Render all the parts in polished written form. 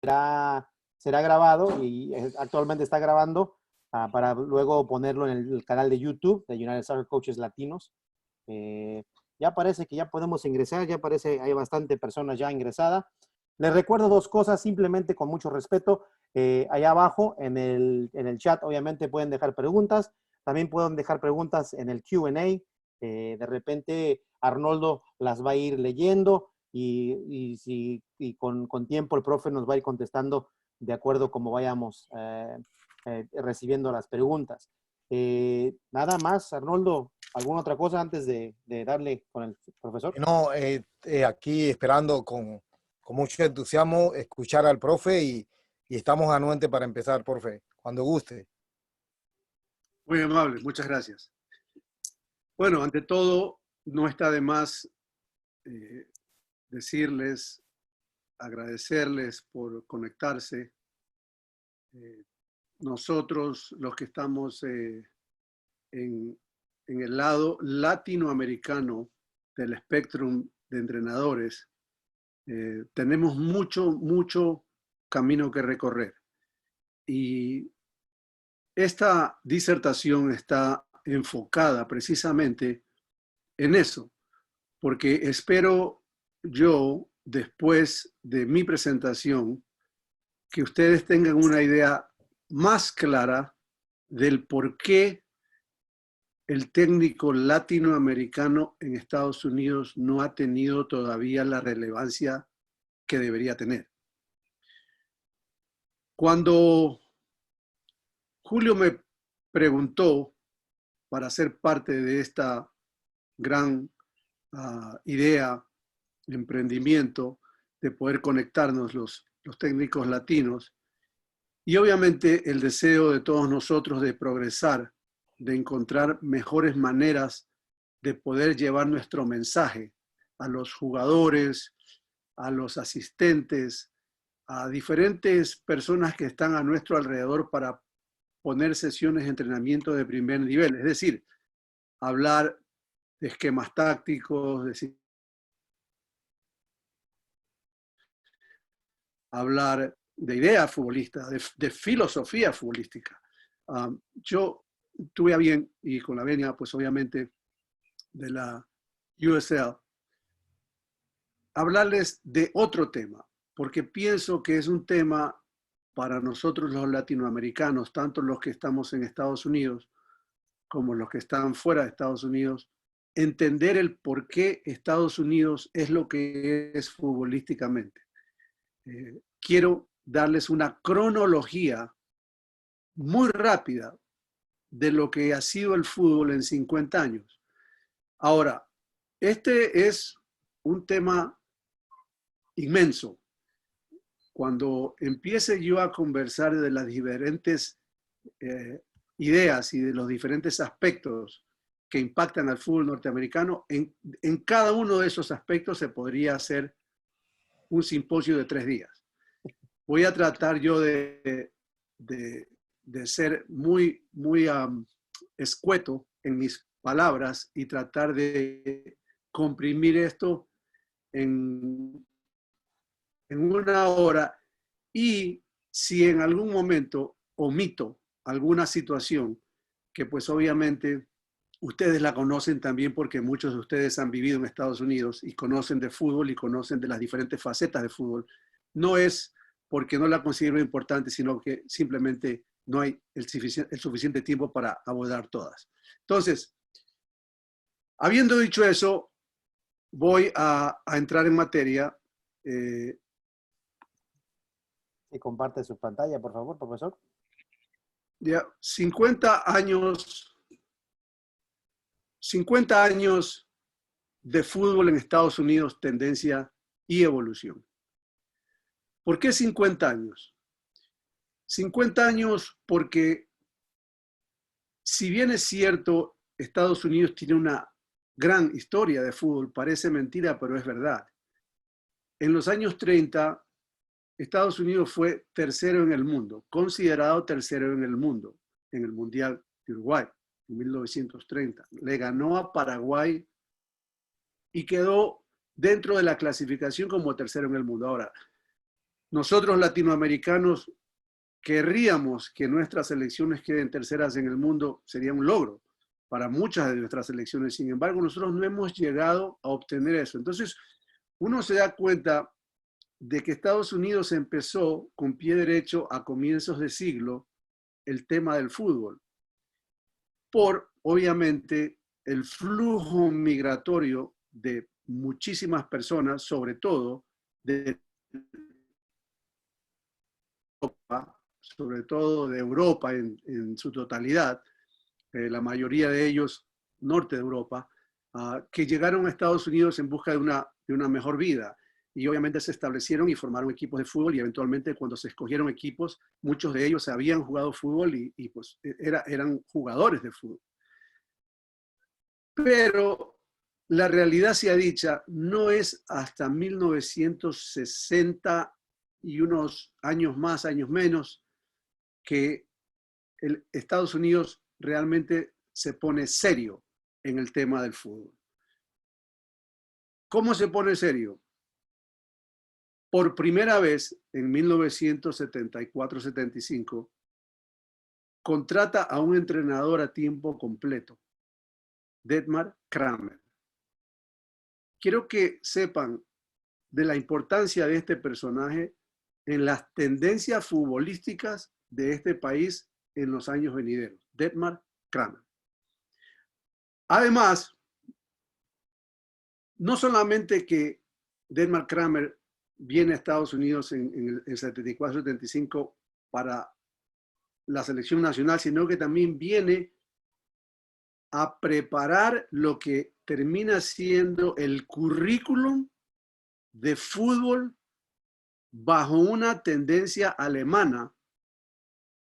será grabado y actualmente está grabando para luego ponerlo en el canal de YouTube de United Soccer Coaches Latinos. Ya parece que ya podemos ingresar, ya parece hay bastante personas ya ingresadas. Les recuerdo dos cosas simplemente con mucho respeto. Allá abajo en el chat obviamente pueden dejar preguntas. También pueden dejar preguntas en el Q&A. De repente Arnoldo las va a ir leyendo y con tiempo el profe nos va a ir contestando de acuerdo como vayamos recibiendo las preguntas. Nada más, Arnoldo, ¿alguna otra cosa antes de darle con el profesor? No, aquí esperando con mucho entusiasmo escuchar al profe y estamos anuentes para empezar, profe, cuando guste. Muy amable, muchas gracias. Bueno, ante todo, no está de más decirles, agradecerles por conectarse. Nosotros, los que estamos en el lado latinoamericano del espectro de entrenadores, tenemos mucho camino que recorrer. Y esta disertación está enfocada precisamente en eso, porque espero yo, después de mi presentación, que ustedes tengan una idea más clara del por qué el técnico latinoamericano en Estados Unidos no ha tenido todavía la relevancia que debería tener. Cuando Julio me preguntó para ser parte de esta gran idea, emprendimiento, de poder conectarnos los técnicos latinos, y obviamente el deseo de todos nosotros de progresar, de encontrar mejores maneras de poder llevar nuestro mensaje a los jugadores, a los asistentes, a diferentes personas que están a nuestro alrededor para poner sesiones de entrenamiento de primer nivel. Es decir, hablar de esquemas tácticos, hablar de ideas futbolistas, de filosofía futbolística. Yo tuve a bien, y con la venia, pues obviamente, de la USL, hablarles de otro tema, porque pienso que es un tema para nosotros los latinoamericanos, tanto los que estamos en Estados Unidos como los que están fuera de Estados Unidos, entender el por qué Estados Unidos es lo que es futbolísticamente. Quiero darles una cronología muy rápida de lo que ha sido el fútbol en 50 años. Ahora, este es un tema inmenso. Cuando empiece yo a conversar de las diferentes ideas y de los diferentes aspectos que impactan al fútbol norteamericano, en cada uno de esos aspectos se podría hacer un simposio de 3 días. Voy a tratar yo de ser muy escueto en mis palabras y tratar de comprimir esto en una hora, y si en algún momento omito alguna situación que pues obviamente ustedes la conocen también porque muchos de ustedes han vivido en Estados Unidos y conocen de fútbol y conocen de las diferentes facetas de fútbol, no es porque no la considero importante, sino que simplemente no hay el suficiente tiempo para abordar todas. Entonces, habiendo dicho eso, voy a entrar en materia. Y comparte su pantalla, por favor, profesor. Ya, 50 años de fútbol en Estados Unidos, tendencia y evolución. ¿Por qué 50 años? 50 años porque, si bien es cierto, Estados Unidos tiene una gran historia de fútbol, parece mentira, pero es verdad. En los años 30, Estados Unidos fue tercero en el mundo, considerado tercero en el mundo, en el Mundial de Uruguay, en 1930. Le ganó a Paraguay y quedó dentro de la clasificación como tercero en el mundo. Ahora, Nosotros latinoamericanos querríamos que nuestras selecciones queden terceras en el mundo, sería un logro para muchas de nuestras selecciones. Sin embargo, nosotros no hemos llegado a obtener eso. Entonces, uno se da cuenta de que Estados Unidos empezó con pie derecho a comienzos de siglo el tema del fútbol, por obviamente el flujo migratorio de muchísimas personas, sobre todo de Europa, sobre todo de Europa en su totalidad, la mayoría de ellos norte de Europa, que llegaron a Estados Unidos en busca de una mejor vida. Y obviamente se establecieron y formaron equipos de fútbol y eventualmente cuando se escogieron equipos, muchos de ellos habían jugado fútbol y pues eran jugadores de fútbol. Pero la realidad sea dicha, no es hasta 1960 y unos años más, años menos, que Estados Unidos realmente se pone serio en el tema del fútbol. ¿Cómo se pone serio? Por primera vez en 1974-75, contrata a un entrenador a tiempo completo, Dietmar Kramer. Quiero que sepan de la importancia de este personaje en las tendencias futbolísticas de este país en los años venideros, Dietmar Kramer. Además, no solamente que Dietmar Kramer viene a Estados Unidos en el 74-75 para la selección nacional, sino que también viene a preparar lo que termina siendo el currículum de fútbol bajo una tendencia alemana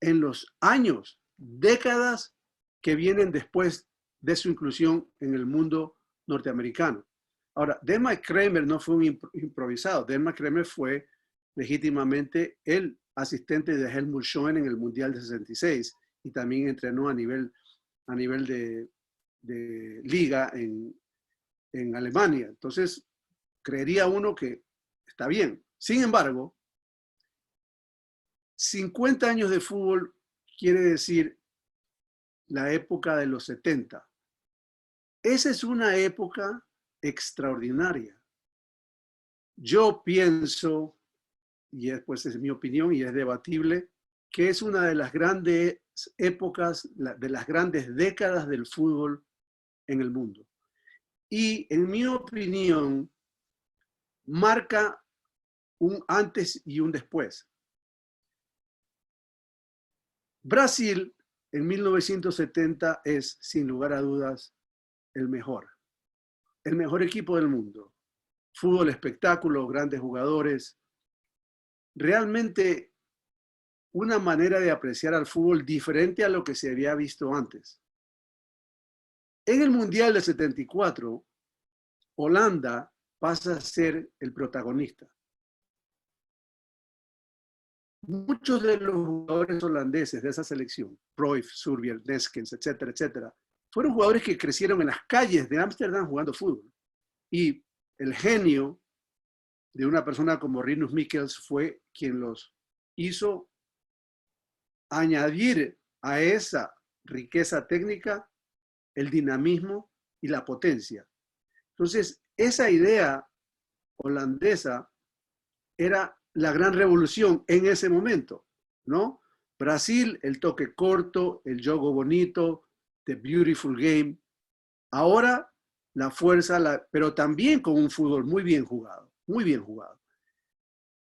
en los años, décadas que vienen después de su inclusión en el mundo norteamericano. Ahora, Dietmar Kramer no fue un improvisado. Dietmar Kramer fue legítimamente el asistente de Helmut Schön en el Mundial de 66 y también entrenó a nivel de liga en Alemania. Entonces, creería uno que está bien. Sin embargo, 50 años de fútbol quiere decir la época de los 70. Esa es una época extraordinaria. Yo pienso, y después es mi opinión y es debatible, que es una de las grandes épocas, de las grandes décadas del fútbol en el mundo. Y en mi opinión, marca un antes y un después. Brasil en 1970 es, sin lugar a dudas, el mejor equipo del mundo. Fútbol, espectáculo, grandes jugadores. Realmente una manera de apreciar al fútbol diferente a lo que se había visto antes. En el Mundial de 74, Holanda pasa a ser el protagonista. Muchos de los jugadores holandeses de esa selección, Cruyff, Surbiel, Neskens, etcétera, etcétera, fueron jugadores que crecieron en las calles de Ámsterdam jugando fútbol. Y el genio de una persona como Rinus Michels fue quien los hizo añadir a esa riqueza técnica el dinamismo y la potencia. Entonces, esa idea holandesa era la gran revolución en ese momento, ¿no? Brasil, el toque corto, el juego bonito, the beautiful game. Ahora, la fuerza, pero también con un fútbol muy bien jugado, muy bien jugado.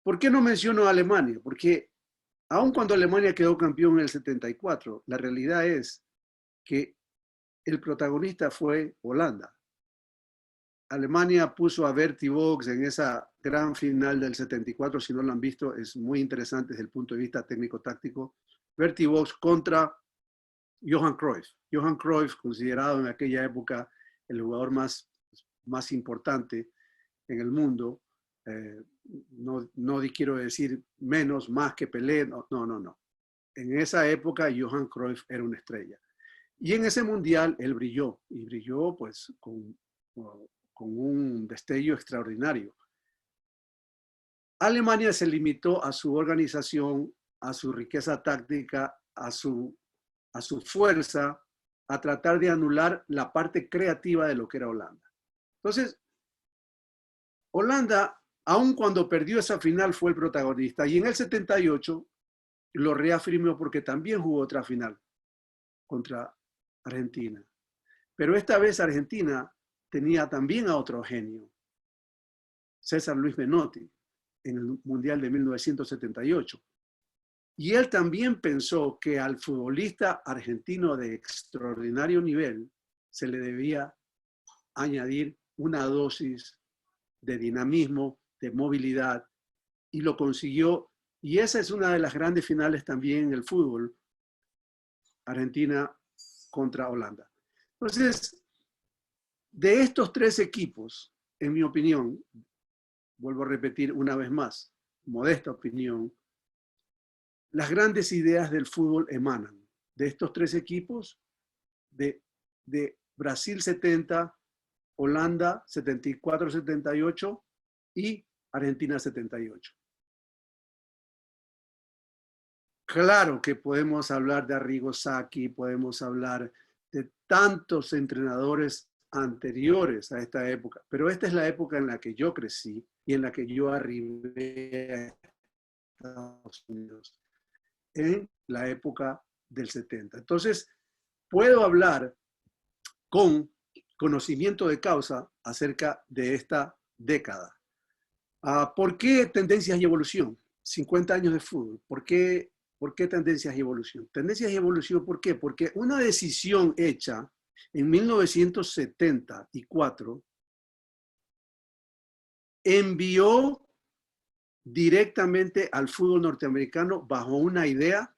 ¿Por qué no menciono a Alemania? Porque aun cuando Alemania quedó campeón en el 74, la realidad es que el protagonista fue Holanda. Alemania puso a Bertie Vogts en esa gran final del 74, si no lo han visto, es muy interesante desde el punto de vista técnico-táctico. Bertie Vogts contra Johan Cruyff. Johan Cruyff, considerado en aquella época el jugador más importante en el mundo. No quiero decir menos, más que Pelé, no. En esa época Johan Cruyff era una estrella. Y en ese mundial él brilló, y brilló pues con un destello extraordinario. Alemania se limitó a su organización, a su riqueza táctica, a su fuerza, a tratar de anular la parte creativa de lo que era Holanda. Entonces, Holanda, aun cuando perdió esa final, fue el protagonista. Y en el 78 lo reafirmó porque también jugó otra final contra Argentina. Pero esta vez Argentina tenía también a otro genio, César Luis Menotti, en el Mundial de 1978. Y él también pensó que al futbolista argentino de extraordinario nivel se le debía añadir una dosis de dinamismo, de movilidad, y lo consiguió. Y esa es una de las grandes finales también en el fútbol, Argentina contra Holanda. Entonces, de estos tres equipos, en mi opinión, vuelvo a repetir una vez más, modesta opinión, las grandes ideas del fútbol emanan de estos tres equipos, de Brasil 70, Holanda 74-78 y Argentina 78. Claro que podemos hablar de Arrigo Sacchi, podemos hablar de tantos entrenadores anteriores a esta época, pero esta es la época en la que yo crecí y en la que yo arribé a Estados Unidos, en la época del 70. Entonces, puedo hablar con conocimiento de causa acerca de esta década. ¿Por qué tendencias y evolución? 50 años de fútbol. ¿Por qué tendencias y evolución? Tendencias y evolución, ¿por qué? Porque una decisión hecha en 1974 envió directamente al fútbol norteamericano bajo una idea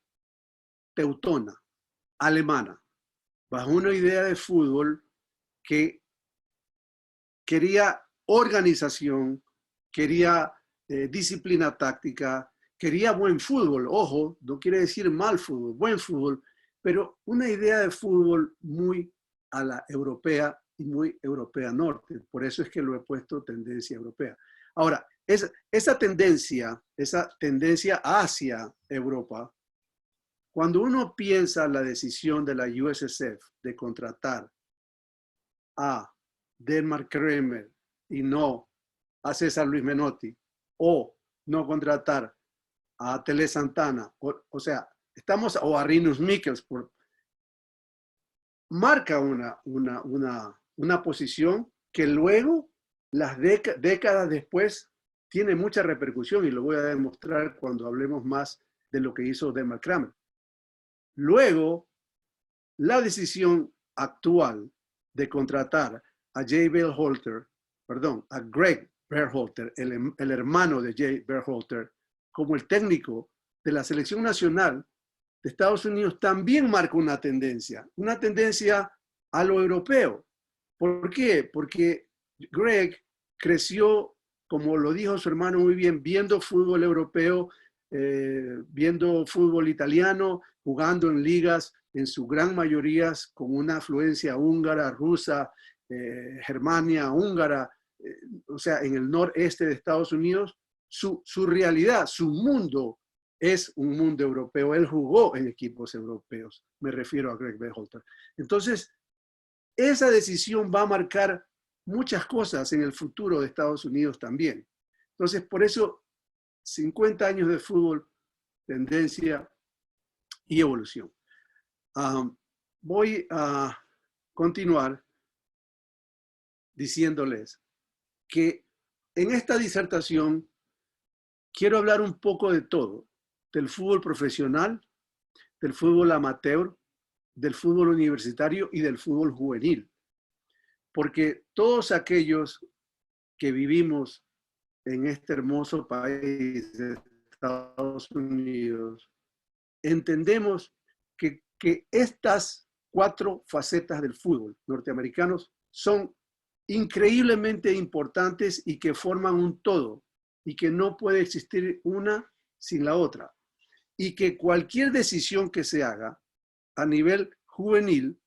teutona, alemana, bajo una idea de fútbol que quería organización, quería disciplina táctica, quería buen fútbol. Ojo, no quiere decir mal fútbol, buen fútbol, pero una idea de fútbol muy a la europea y muy europea norte. Por eso es que lo he puesto tendencia europea. Ahora, esa tendencia hacia Europa, cuando uno piensa la decisión de la USSF de contratar a Delmar Kremer y no a César Luis Menotti, o no contratar a Tele Santana, o sea, o a Rinus Michels, marca una posición que luego, las décadas después, tiene mucha repercusión, y lo voy a demostrar cuando hablemos más de lo que hizo Delmar Kremer. Luego, la decisión actual de contratar a Greg Berhalter, el hermano de Jay Berhalter, como el técnico de la selección nacional de Estados Unidos, también marca una tendencia a lo europeo. ¿Por qué? Porque Greg creció, como lo dijo su hermano muy bien, viendo fútbol europeo, viendo fútbol italiano, jugando en ligas en su gran mayoría con una afluencia húngara, rusa, germania, húngara, o sea, en el noreste de Estados Unidos. Su realidad, su mundo es un mundo europeo. Él jugó en equipos europeos. Me refiero a Greg Berhalter. Entonces, esa decisión va a marcar muchas cosas en el futuro de Estados Unidos también. Entonces, por eso, 50 años de fútbol, tendencia y evolución. Voy a continuar diciéndoles que en esta disertación quiero hablar un poco de todo, del fútbol profesional, del fútbol amateur, del fútbol universitario y del fútbol juvenil. Porque todos aquellos que vivimos en este hermoso país de Estados Unidos, entendemos que estas 4 facetas del fútbol norteamericanos son increíblemente importantes y que forman un todo, y que no puede existir una sin la otra. Y que cualquier decisión que se haga a nivel juvenil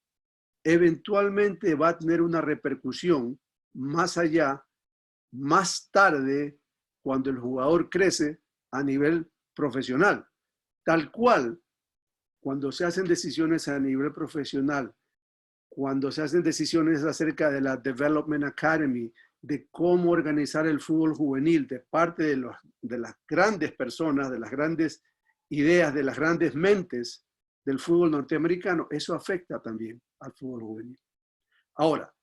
eventualmente va a tener una repercusión más allá, más tarde, cuando el jugador crece a nivel profesional. Tal cual, cuando se hacen decisiones a nivel profesional, cuando se hacen decisiones acerca de la Development Academy, de cómo organizar el fútbol juvenil de parte de las grandes personas, de las grandes ideas, de las grandes mentes del fútbol norteamericano, eso afecta también al fútbol juvenil. Ahora,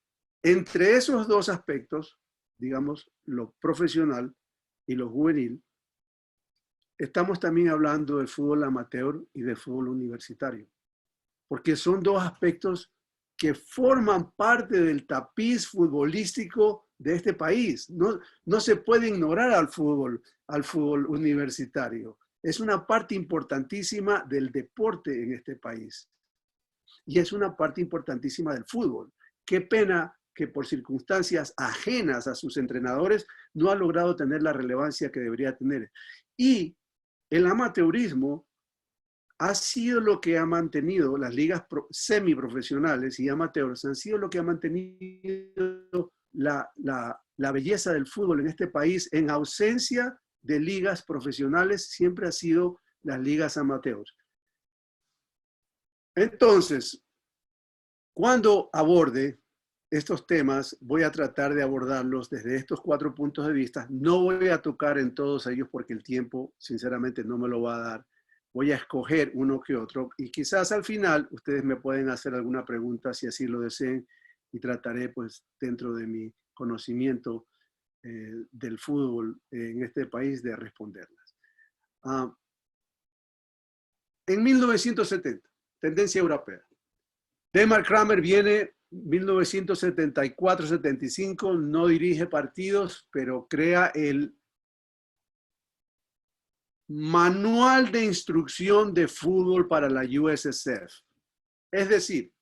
entre esos dos aspectos, digamos, lo profesional y lo juvenil, estamos también hablando del fútbol amateur y del fútbol universitario, porque son dos aspectos que forman parte del tapiz futbolístico de este país. No se puede ignorar al fútbol universitario. Es una parte importantísima del deporte en este país. Y es una parte importantísima del fútbol. Qué pena que por circunstancias ajenas a sus entrenadores no ha logrado tener la relevancia que debería tener. Y el amateurismo ha sido lo que ha mantenido las ligas semiprofesionales y amateurs, han sido lo que ha mantenido la belleza del fútbol en este país. En ausencia de ligas profesionales, siempre ha sido las ligas amateurs. Entonces, cuando aborde estos temas, voy a tratar de abordarlos desde estos 4 puntos de vista. No voy a tocar en todos ellos porque el tiempo, sinceramente, no me lo va a dar. Voy a escoger uno que otro y quizás al final ustedes me pueden hacer alguna pregunta si así lo deseen y trataré, pues, dentro de mi conocimiento del fútbol en este país de responderlas. En 1970, tendencia europea. Dietmar Kramer viene 1974-75, no dirige partidos, pero crea el Manual de Instrucción de Fútbol para la USSF. Es decir,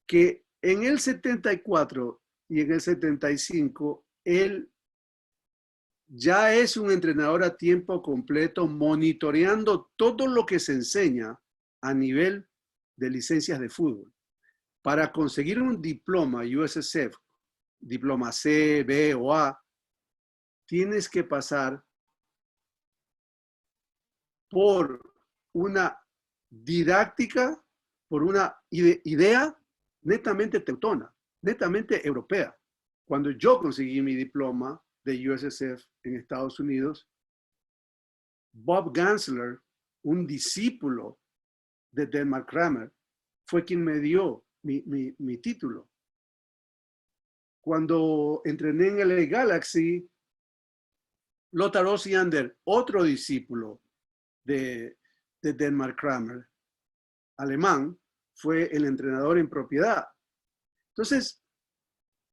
que en el 74 y en el 75, él ya es un entrenador a tiempo completo, monitoreando todo lo que se enseña a nivel de licencias de fútbol. Para conseguir un diploma USSF, diploma C, B o A, tienes que pasar por una didáctica, por una idea netamente teutona, netamente europea. Cuando yo conseguí mi diploma de USSF en Estados Unidos, Bob Gansler, un discípulo de Dietmar Kramer, fue quien me dio mi título. Cuando entrené en el Galaxy, Lothar Osiander, otro discípulo de Dietmar Kramer, alemán, fue el entrenador en propiedad. Entonces,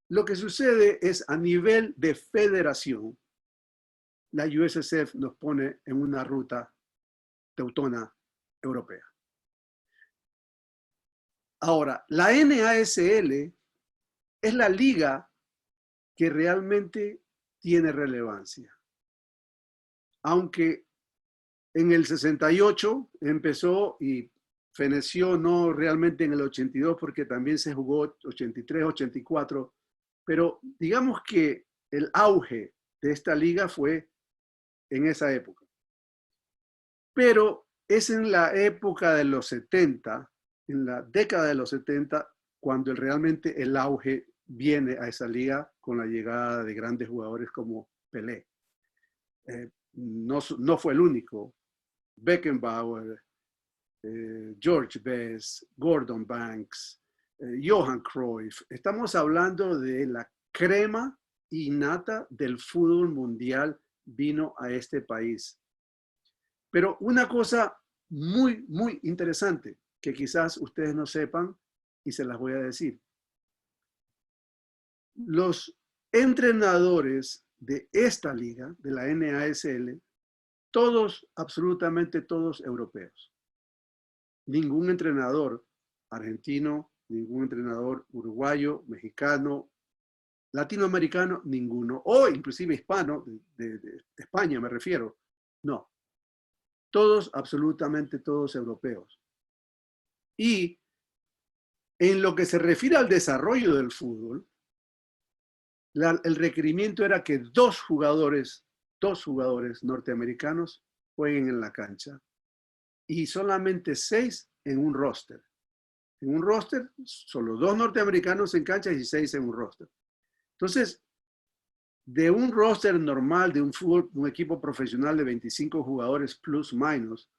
lo que sucede es a nivel de federación, la USSF nos pone en una ruta teutona europea. Ahora, la NASL es la liga que realmente tiene relevancia. Aunque en el 68 empezó y feneció no realmente en el 82 porque también se jugó 83, 84, pero digamos que el auge de esta liga fue en esa época. Pero es en la época de los 70, en la década de los 70, cuando realmente el auge viene a esa liga con la llegada de grandes jugadores como Pelé. No fue el único. Beckenbauer, George Best, Gordon Banks, Johan Cruyff. Estamos hablando de la crema innata del fútbol mundial vino a este país. Pero una cosa muy, muy interesante que quizás ustedes no sepan y se las voy a decir. Los entrenadores de esta liga, de la NASL, todos, absolutamente todos europeos. Ningún entrenador argentino, ningún entrenador uruguayo, mexicano, latinoamericano, ninguno, o inclusive hispano, de España me refiero. No. Todos, absolutamente todos europeos. Y en lo que se refiere al desarrollo del fútbol, el requerimiento era que 2 jugadores 2 jugadores norteamericanos jueguen en la cancha y solamente 6 en un roster. En un roster, solo 2 norteamericanos en cancha y 6 en un roster. Entonces, de un roster normal de un fútbol, un equipo profesional de 25 jugadores plus minus,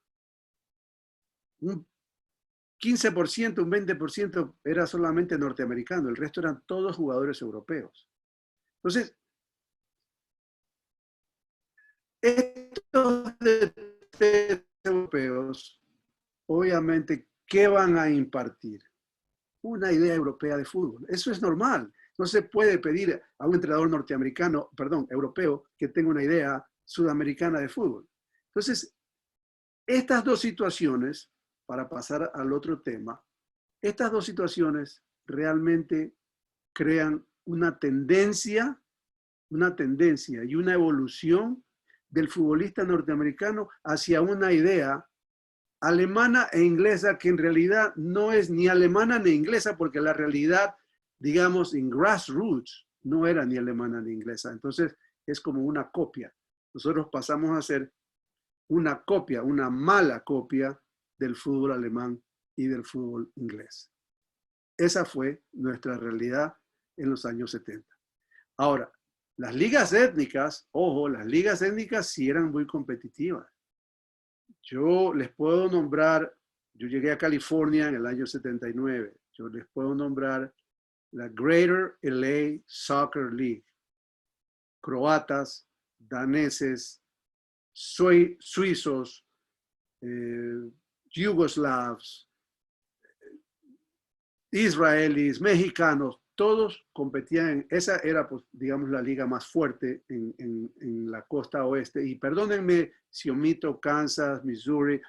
un 15%, un 20% era solamente norteamericano, el resto eran todos jugadores europeos. Entonces, estos europeos, obviamente, ¿qué van a impartir? Una idea europea de fútbol. Eso es normal. No se puede pedir a un entrenador norteamericano, perdón, europeo, que tenga una idea sudamericana de fútbol. Entonces, estas 2 situaciones, para pasar al otro tema, estas 2 situaciones realmente crean una tendencia y una evolución del futbolista norteamericano hacia una idea alemana e inglesa que en realidad no es ni alemana ni inglesa, porque la realidad, digamos, en grassroots no era ni alemana ni inglesa. Entonces es como una copia. Nosotros pasamos a ser una copia, una mala copia del fútbol alemán y del fútbol inglés. Esa fue nuestra realidad en los años 70. Ahora, las ligas étnicas, ojo, las ligas étnicas sí eran muy competitivas. Yo les puedo nombrar, yo llegué a California en el año 79, yo les puedo nombrar la Greater LA Soccer League. Croatas, daneses, suizos, yugoslavos, israelíes, mexicanos, todos competían. Esa era, pues, digamos, la liga más fuerte en la costa oeste. Y perdónenme si omito Kansas, Missouri.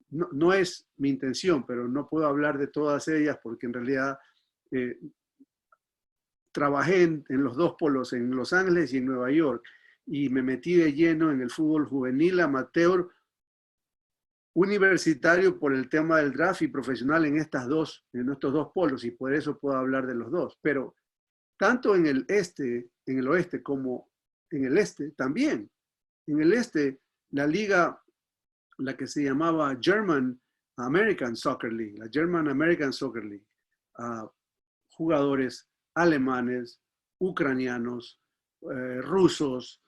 No es mi intención, pero no puedo hablar de todas ellas porque en realidad trabajé en los 2 polos, en Los Ángeles y en Nueva York, y me metí de lleno en el fútbol juvenil, amateur, universitario por el tema del draft y profesional en estos 2 polos, y por eso puedo hablar de los 2. Pero tanto en el oeste como en el este también. En el este, la liga, la que se llamaba German American Soccer League, la German American Soccer League, jugadores alemanes, ucranianos, rusos,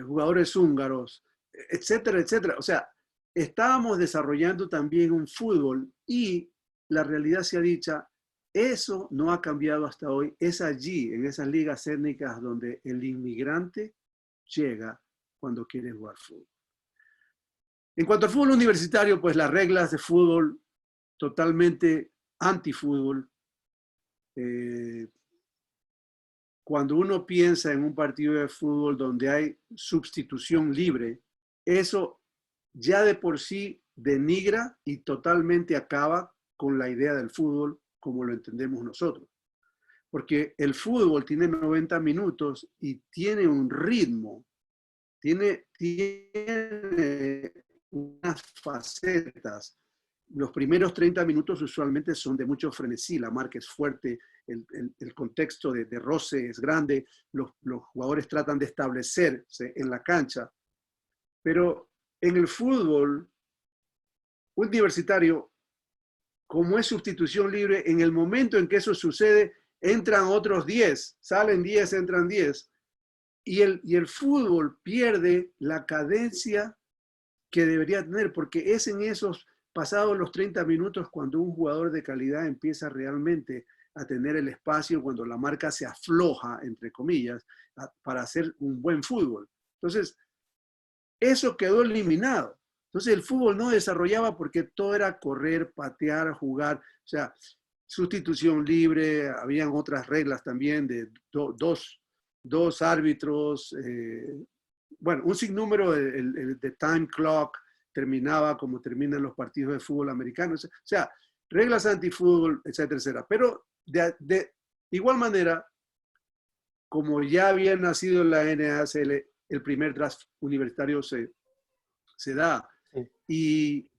jugadores húngaros, etcétera, etcétera. O sea, estábamos desarrollando también un fútbol y la realidad sea dicha, eso no ha cambiado hasta hoy. Es allí, en esas ligas étnicas, donde el inmigrante llega cuando quiere jugar fútbol. En cuanto al fútbol universitario, pues las reglas de fútbol totalmente antifútbol. Cuando uno piensa en un partido de fútbol donde hay sustitución libre, eso ya de por sí denigra y totalmente acaba con la idea del fútbol como lo entendemos nosotros. Porque el fútbol tiene 90 minutos y tiene un ritmo, tiene unas facetas. Los primeros 30 minutos usualmente son de mucho frenesí, la marca es fuerte, el contexto de roce es grande, los jugadores tratan de establecerse en la cancha. Pero en el fútbol universitario, como es sustitución libre, en el momento en que eso sucede, entran otros 10, salen 10, entran 10. Y el fútbol pierde la cadencia que debería tener, porque es en esos pasados los 30 minutos cuando un jugador de calidad empieza realmente a tener el espacio, cuando la marca se afloja, entre comillas, para hacer un buen fútbol. Entonces, eso quedó eliminado. Entonces, el fútbol no desarrollaba porque todo era correr, patear, jugar. O sea, sustitución libre, habían otras reglas también de dos árbitros, bueno, un sinnúmero de time clock, terminaba como terminan los partidos de fútbol americanos. O sea, reglas antifútbol, etcétera, etcétera. Pero de igual manera, como ya había nacido en la NASL, el primer draft universitario se da. Sí. Y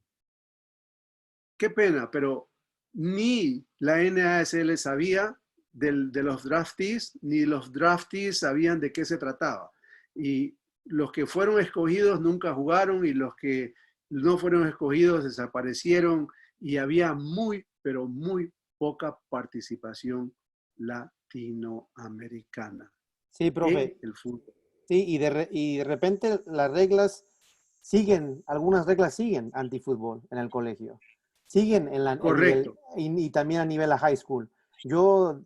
qué pena, pero ni la NASL sabía de los draftees, ni los draftees sabían de qué se trataba. Y los que fueron escogidos nunca jugaron y los que no fueron escogidos desaparecieron y había muy, pero muy poca participación latinoamericana Sí, en profe. el fútbol. Sí, y de repente las reglas siguen, algunas reglas siguen antifútbol en el colegio. Siguen en el nivel, Correcto. y también a nivel a high school. Yo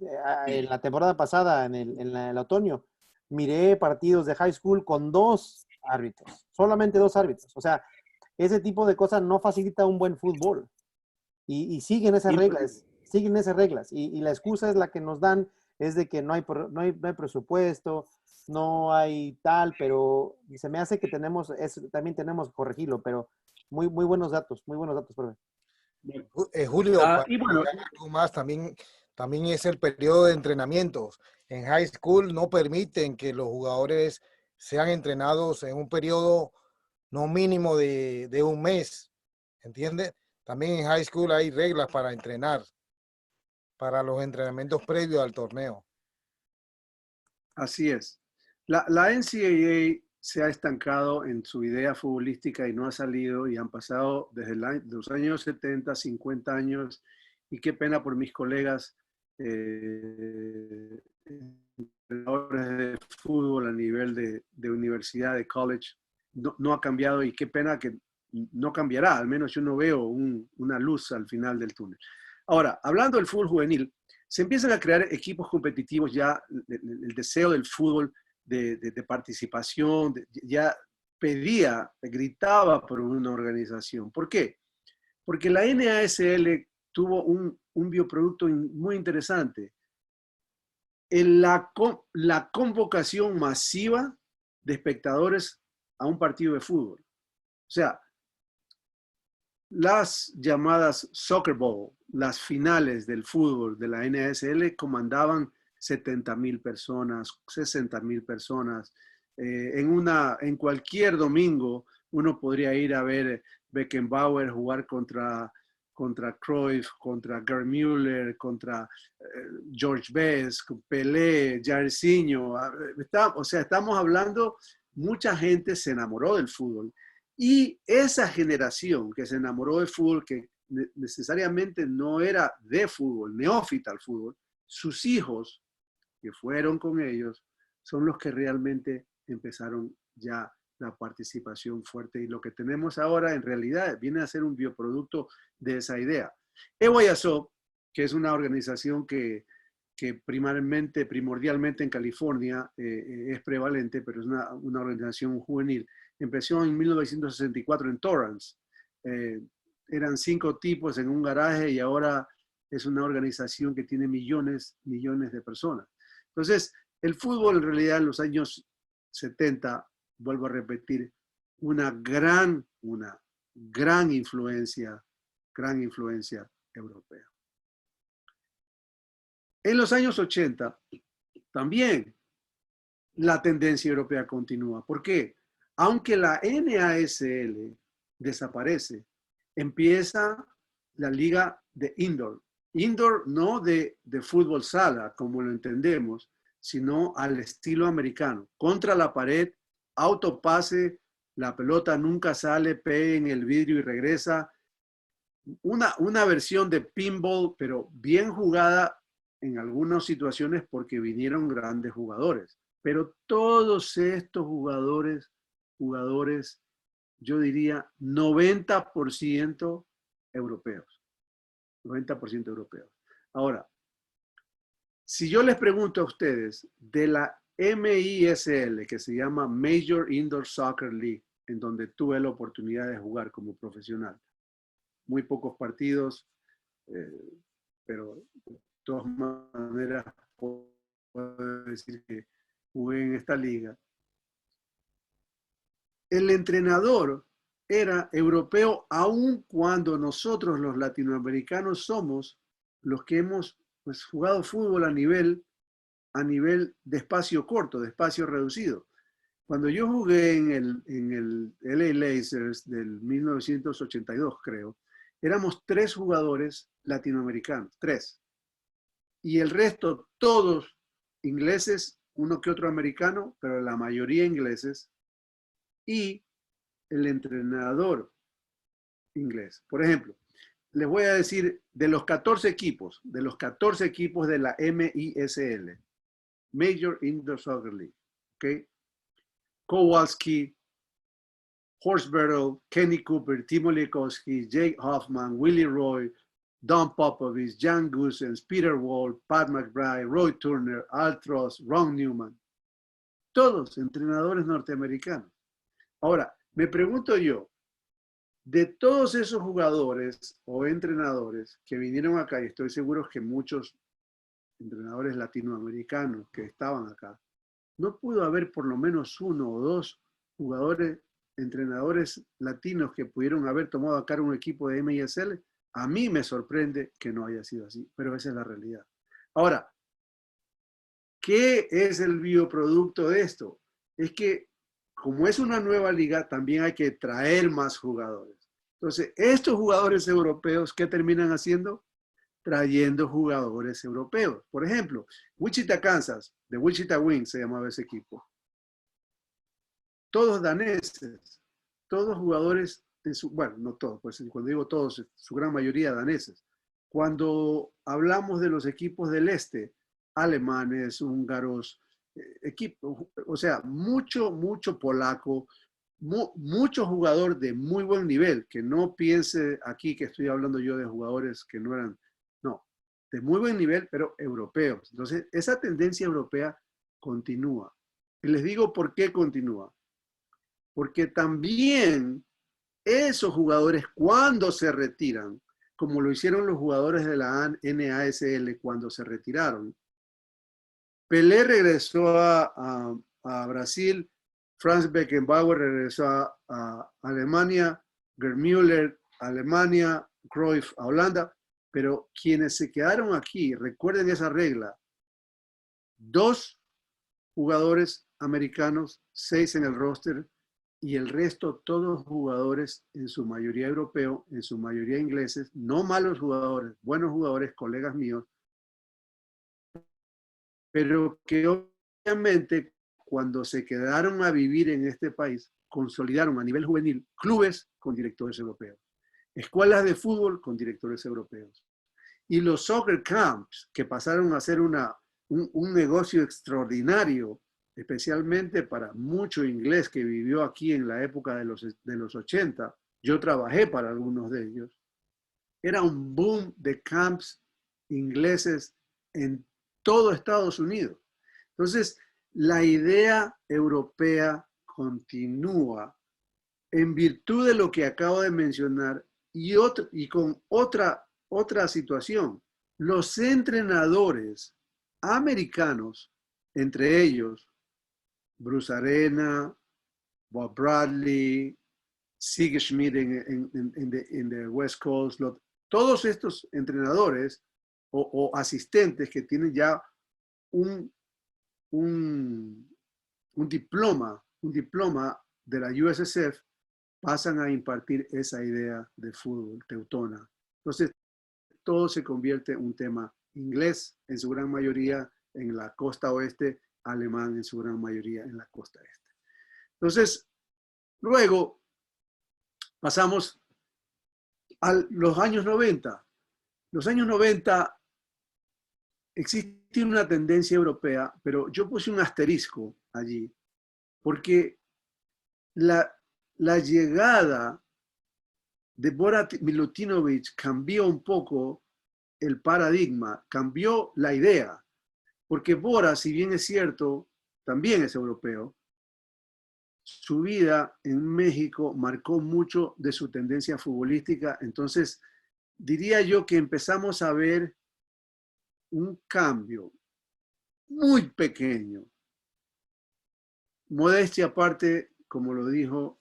en la temporada pasada, el otoño, miré partidos de high school con dos árbitros, solamente dos árbitros. O sea, ese tipo de cosas no facilita un buen fútbol. Y siguen esas Imposible. reglas, siguen esas reglas. Y la excusa es la que nos dan, es de que no hay presupuesto, no hay tal, pero se me hace que también tenemos que corregirlo, pero muy buenos datos, profe. Julio, para Y bueno, agregar algo más, también es el periodo de entrenamientos. En high school no permiten que los jugadores sean entrenados en un periodo no mínimo de un mes, ¿entiendes? También en high school hay reglas para entrenar, para los entrenamientos previos al torneo. así es. La NCAA se ha estancado en su idea futbolística y no ha salido y han pasado desde los años 70, 50 años y qué pena por mis colegas entrenadores de fútbol a nivel de universidad, de college, no ha cambiado y qué pena que no cambiará, al menos yo no veo una luz al final del túnel. Ahora, hablando del fútbol juvenil, se empiezan a crear equipos competitivos ya, el deseo del fútbol de participación, ya pedía, gritaba por una organización. ¿Por qué? Porque la NASL tuvo un bioproducto muy interesante. La convocación masiva de espectadores a un partido de fútbol. O sea, las llamadas Soccer Bowl, las finales del fútbol de la NASL, comandaban 70,000 personas, 60,000 personas. En cualquier domingo uno podría ir a ver Beckenbauer jugar contra Cruyff, contra Gerd Müller, contra George Best, Pelé, Jairzinho. O sea, estamos hablando, mucha gente se enamoró del fútbol. Y esa generación que se enamoró del fútbol, que necesariamente no era de fútbol, neófita al fútbol, sus hijos que fueron con ellos son los que realmente empezaron ya la participación fuerte. Y lo que tenemos ahora en realidad viene a ser un bioproducto de esa idea. EYSO, que es una organización que primordialmente en California es prevalente, pero es una organización juvenil. Empezó en 1964 en Torrance. Eran 5 tipos en un garaje y ahora es una organización que tiene millones de personas. Entonces, el fútbol en realidad en los años 70, vuelvo a repetir, una gran influencia europea. En los años 80, también la tendencia europea continúa. ¿Por qué? Aunque la NASL desaparece, empieza la liga de indoor. Indoor no de fútbol sala, como lo entendemos, sino al estilo americano. Contra la pared, autopase, la pelota nunca sale, pegue en el vidrio y regresa. Una versión de pinball, pero bien jugada en algunas situaciones porque vinieron grandes jugadores. Pero todos estos jugadores, yo diría 90% europeos. 90% europeos. Ahora, si yo les pregunto a ustedes de la MISL, que se llama Major Indoor Soccer League, en donde tuve la oportunidad de jugar como profesional, muy pocos partidos, pero de todas maneras puedo decir que jugué en esta liga. El entrenador era europeo, aun cuando nosotros los latinoamericanos somos los que hemos jugado fútbol a nivel de espacio corto, de espacio reducido. Cuando yo jugué en el LA Lazers del 1982, creo, éramos 3 jugadores latinoamericanos, 3. Y el resto, todos ingleses, uno que otro americano, pero la mayoría ingleses, y el entrenador inglés. Por ejemplo, les voy a decir de los 14 equipos de la MISL, Major Indoor Soccer League, ¿ok? Kowalski, Horst Bertel, Kenny Cooper, Timo Liakowski, Jake Hoffman, Willie Roy, Don Popovich, Jan Gusens, Peter Wall, Pat McBride, Roy Turner, Al Trost, Ron Newman, todos entrenadores norteamericanos. Ahora, me pregunto yo, de todos esos jugadores o entrenadores que vinieron acá, y estoy seguro que muchos entrenadores latinoamericanos que estaban acá, ¿no pudo haber por lo menos uno o dos jugadores, entrenadores latinos que pudieron haber tomado a cargo un equipo de MISL? A mí me sorprende que no haya sido así, pero esa es la realidad. Ahora, ¿qué es el bioproducto de esto? Es que como es una nueva liga, también hay que traer más jugadores. Entonces, estos jugadores europeos, ¿qué terminan haciendo? Trayendo jugadores europeos. Por ejemplo, Wichita, Kansas, de Wichita Wings se llamaba ese equipo. Todos daneses, todos jugadores, bueno, no todos, pues cuando digo todos, su gran mayoría daneses. Cuando hablamos de los equipos del este, alemanes, húngaros, o sea, mucho polaco, mucho jugador de muy buen nivel, que no piense aquí que estoy hablando yo de jugadores que no eran, no, de muy buen nivel, pero europeos. Entonces, esa tendencia europea continúa. Y les digo por qué continúa. Porque también esos jugadores cuando se retiran, como lo hicieron los jugadores de la NASL cuando se retiraron, Pelé regresó a Brasil, Franz Beckenbauer regresó a Alemania, Gerd Müller a Alemania, Cruyff a Holanda, pero quienes se quedaron aquí, recuerden esa regla, 2 jugadores americanos, 6 en el roster, y el resto todos jugadores, en su mayoría europeos, en su mayoría ingleses, no malos jugadores, buenos jugadores, colegas míos, pero que obviamente cuando se quedaron a vivir en este país, consolidaron a nivel juvenil clubes con directores europeos, escuelas de fútbol con directores europeos. Y los soccer camps, que pasaron a ser un negocio extraordinario, especialmente para mucho inglés que vivió aquí en la época de los 80, yo trabajé para algunos de ellos, era un boom de camps ingleses en todo Estados Unidos. Entonces, la idea europea continúa en virtud de lo que acabo de mencionar y con otra situación. Los entrenadores americanos, entre ellos Bruce Arena, Bob Bradley, Sig Schmidt en the West Coast, todos estos entrenadores o asistentes que tienen ya un diploma de la USSF, pasan a impartir esa idea de fútbol teutona. Entonces, todo se convierte en un tema inglés en su gran mayoría en la costa oeste, alemán en su gran mayoría en la costa este. Entonces, luego pasamos a los años 90. Los años 90 existe una tendencia europea, pero yo puse un asterisco allí, porque la llegada de Borat Milutinovic cambió un poco el paradigma, cambió la idea, porque Borat, si bien es cierto, también es europeo, su vida en México marcó mucho de su tendencia futbolística, entonces diría yo que empezamos a ver un cambio muy pequeño. Modestia aparte, como lo dijo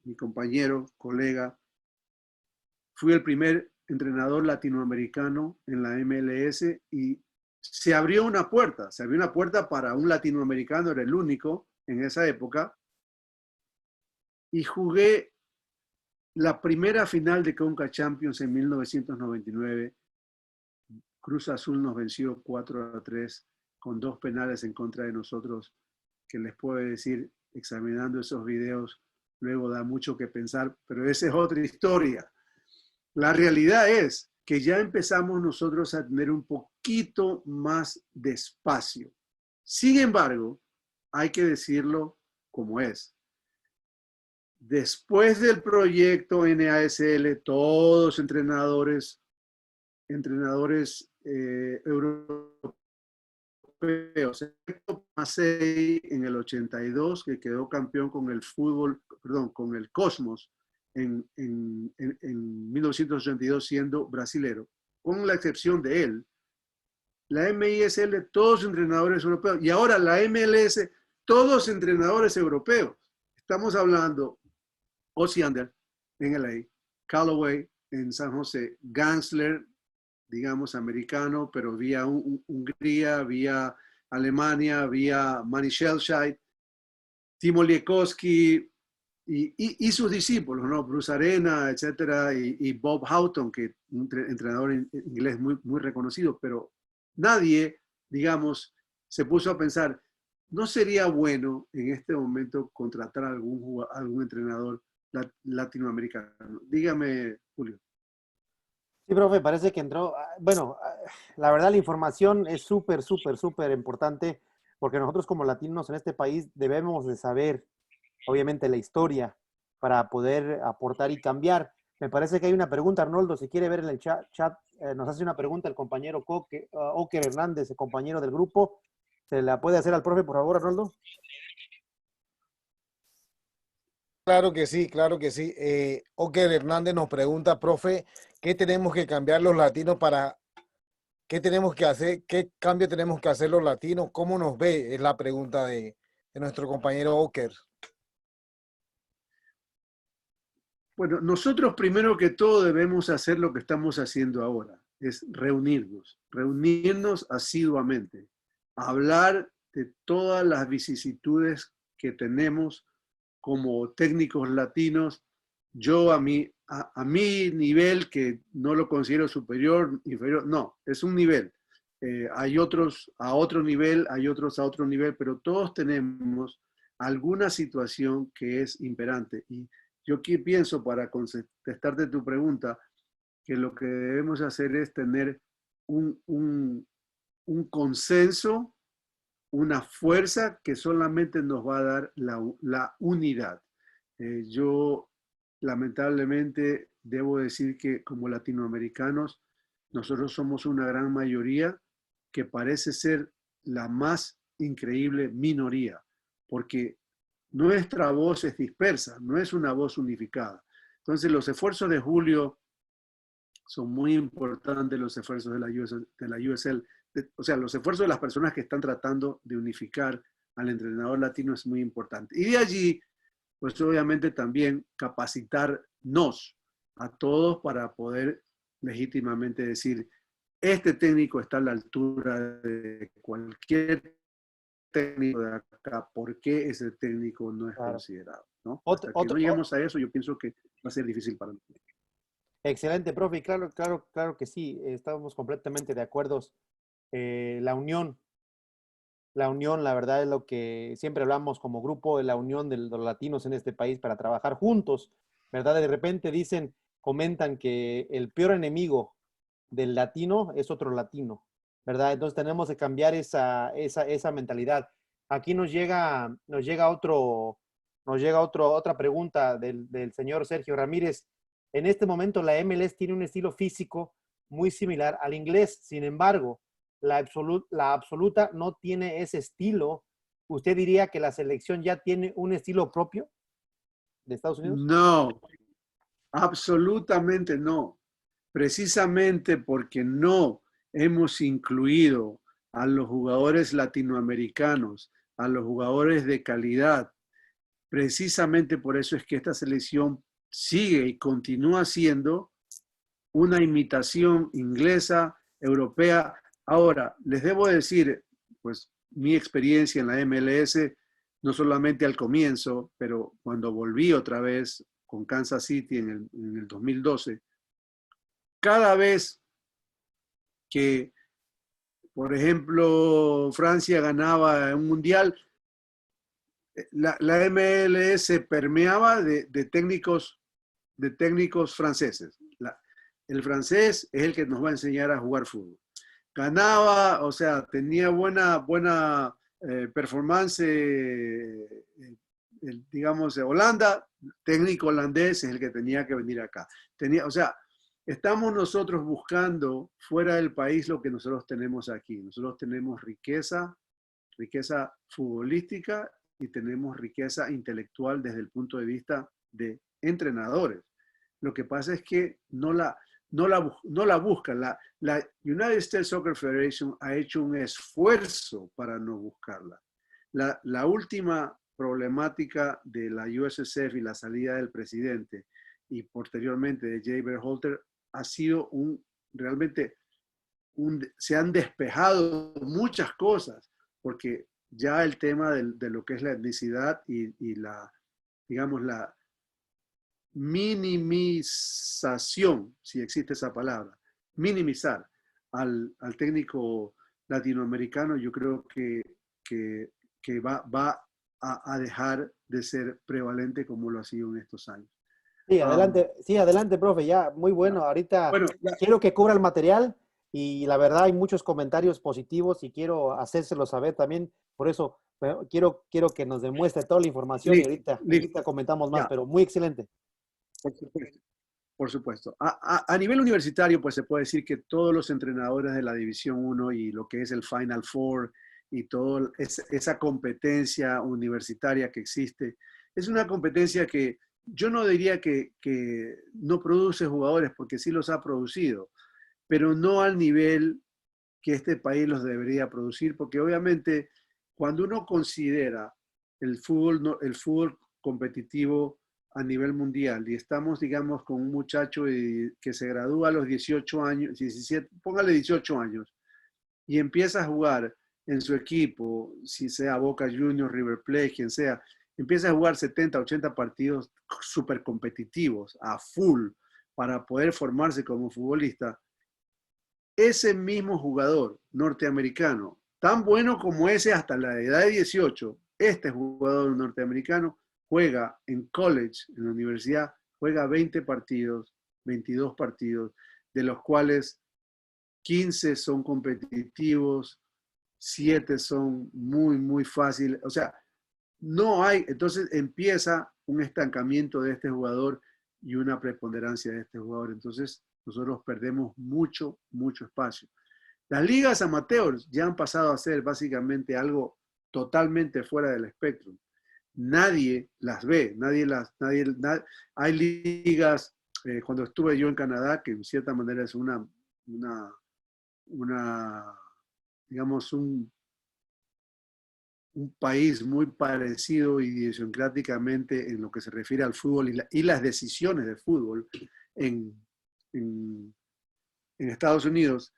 mi compañero, colega, fui el primer entrenador latinoamericano en la MLS y se abrió una puerta para un latinoamericano, era el único en esa época, y jugué la primera final de Conca Champions en 1999. Cruz Azul nos venció 4-3 con 2 penales en contra de nosotros, que les puedo decir, examinando esos videos, luego da mucho que pensar, pero esa es otra historia. La realidad es que ya empezamos nosotros a tener un poquito más de espacio. Sin embargo, hay que decirlo como es. Después del proyecto NASL, todos entrenadores europeos, excepto Massey en el 82, que quedó campeón con el fútbol, perdón, con el Cosmos en 1982 siendo brasilero, con la excepción de él, la MISL, todos entrenadores europeos, y ahora la MLS, todos entrenadores europeos. Estamos hablando Osiander en LA, Callaway en San José, Gansler, digamos, americano, pero vía Hungría, vía Alemania, vía Manny Shellshide, Timo Liekowski y sus discípulos, ¿no? Bruce Arena, etcétera, y Bob Houghton, que un entrenador inglés muy, muy reconocido, pero nadie, digamos, se puso a pensar, ¿no sería bueno en este momento contratar a algún entrenador latinoamericano? Dígame, Julio. Sí, profe, parece que entró. Bueno, la verdad la información es súper, súper, súper importante porque nosotros como latinos en este país debemos de saber, obviamente, la historia para poder aportar y cambiar. Me parece que hay una pregunta, Arnoldo, si quiere ver en el chat, nos hace una pregunta el compañero Oker Hernández, el compañero del grupo. ¿Se la puede hacer al profe, por favor, Arnoldo? Claro que sí, claro que sí. Oker Hernández nos pregunta, profe, ¿qué tenemos que cambiar los latinos para, qué tenemos que hacer, qué cambio tenemos que hacer los latinos? ¿Cómo nos ve? Es la pregunta de nuestro compañero Oker. Bueno, nosotros primero que todo debemos hacer lo que estamos haciendo ahora, es reunirnos asiduamente, hablar de todas las vicisitudes que tenemos como técnicos latinos. Yo a mi nivel, que no lo considero superior, inferior, no, es un nivel. Hay otros a otro nivel, hay otros a otro nivel, pero todos tenemos alguna situación que es imperante. Y yo aquí pienso, para contestarte tu pregunta, que lo que debemos hacer es tener un consenso, una fuerza que solamente nos va a dar la unidad. Yo lamentablemente debo decir que como latinoamericanos, nosotros somos una gran mayoría que parece ser la más increíble minoría, porque nuestra voz es dispersa, no es una voz unificada. Entonces los esfuerzos de Julio son muy importantes, los esfuerzos de la USL, o sea, los esfuerzos de las personas que están tratando de unificar al entrenador latino es muy importante. Y de allí, pues obviamente también capacitarnos a todos para poder legítimamente decir, este técnico está a la altura de cualquier técnico de acá, ¿por qué ese técnico no es Claro. considerado? ¿No? Otro, Hasta que no lleguemos a eso, yo pienso que va a ser difícil para nosotros. excelente, profe. Claro, claro, claro que sí. Estamos completamente de acuerdo. La unión, la verdad, es lo que siempre hablamos como grupo, de la unión de los latinos en este país para trabajar juntos, ¿verdad? De repente comentan que el peor enemigo del latino es otro latino, ¿verdad? Entonces tenemos que cambiar esa mentalidad. Aquí nos llega otra pregunta del señor Sergio Ramírez. En este momento la MLS tiene un estilo físico muy similar al inglés, sin embargo, la absoluta no tiene ese estilo. ¿Usted diría que la selección ya tiene un estilo propio de Estados Unidos? No, absolutamente no. Precisamente porque no hemos incluido a los jugadores latinoamericanos, a los jugadores de calidad. Precisamente por eso es que esta selección sigue y continúa siendo una imitación inglesa, europea. Ahora, les debo decir, pues mi experiencia en la MLS, no solamente al comienzo, pero cuando volví otra vez con Kansas City en el 2012, cada vez que, por ejemplo, Francia ganaba un mundial, la MLS permeaba de técnicos franceses. El francés es el que nos va a enseñar a jugar fútbol. Ganaba, o sea, tenía buena performance, digamos, de Holanda, técnico holandés es el que tenía que venir acá. O sea, estamos nosotros buscando fuera del país lo que nosotros tenemos aquí. Nosotros tenemos riqueza futbolística y tenemos riqueza intelectual desde el punto de vista de entrenadores. Lo que pasa es que no la buscan. La United States Soccer Federation ha hecho un esfuerzo para no buscarla. La última problemática de la USSF y la salida del presidente y posteriormente de Jay Berhalter ha sido realmente se han despejado muchas cosas, porque ya el tema de lo que es la etnicidad y la, digamos, la minimización, si existe esa palabra, minimizar al técnico latinoamericano, yo creo que va a dejar de ser prevalente como lo ha sido en estos años. Sí, adelante, profe, ya, muy bueno. Ahorita Bueno, quiero que cubra el material y la verdad hay muchos comentarios positivos y quiero hacérselo saber también. Por eso quiero que nos demuestre toda la información y ahorita comentamos más, pero muy excelente. Por supuesto. Por supuesto. A nivel universitario, pues se puede decir que todos los entrenadores de la División 1 y lo que es el Final Four y toda esa competencia universitaria que existe, es una competencia que yo no diría que no produce jugadores, porque sí los ha producido, pero no al nivel que este país los debería producir, porque obviamente cuando uno considera el fútbol competitivo a nivel mundial y estamos, digamos, con un muchacho que se gradúa a los 18 años, 17, póngale 18 años, y empieza a jugar en su equipo, si sea Boca Juniors, River Plate, quien sea, empieza a jugar 70, 80 partidos súper competitivos, a full, para poder formarse como futbolista. Ese mismo jugador norteamericano, tan bueno como ese hasta la edad de 18, este jugador norteamericano juega en college, en la universidad, juega 20 partidos, 22 partidos, de los cuales 15 son competitivos, 7 son muy fáciles. O sea, no hay, entonces empieza un estancamiento de este jugador y una preponderancia de este jugador. Entonces, nosotros perdemos mucho espacio. Las ligas amateurs ya han pasado a ser básicamente algo totalmente fuera del espectro. Nadie las ve, hay ligas, cuando estuve yo en Canadá, que en cierta manera es digamos, un país muy parecido idiosincráticamente en lo que se refiere al fútbol y las decisiones de fútbol en Estados Unidos.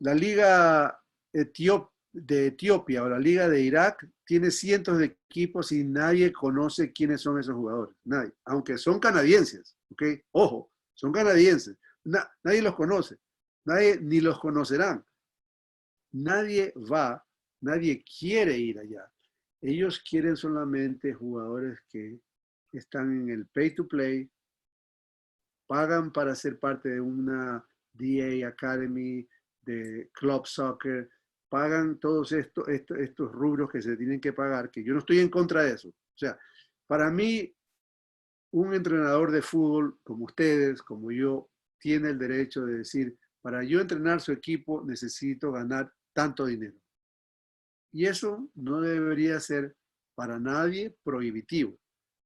La Liga de Etiopía o la Liga de Irak tiene cientos de equipos y nadie conoce quiénes son esos jugadores. Nadie. Aunque son canadienses, ¿ok? Ojo, son canadienses. Nadie los conoce. Nadie ni los conocerán. Nadie quiere ir allá. Ellos quieren solamente jugadores que están en el pay to play, pagan para ser parte de una DA Academy, de Club Soccer, pagan todos estos rubros que se tienen que pagar, que yo no estoy en contra de eso. O sea, para mí, un entrenador de fútbol como ustedes, como yo, tiene el derecho de decir, para yo entrenar su equipo necesito ganar tanto dinero. Y eso no debería ser para nadie prohibitivo.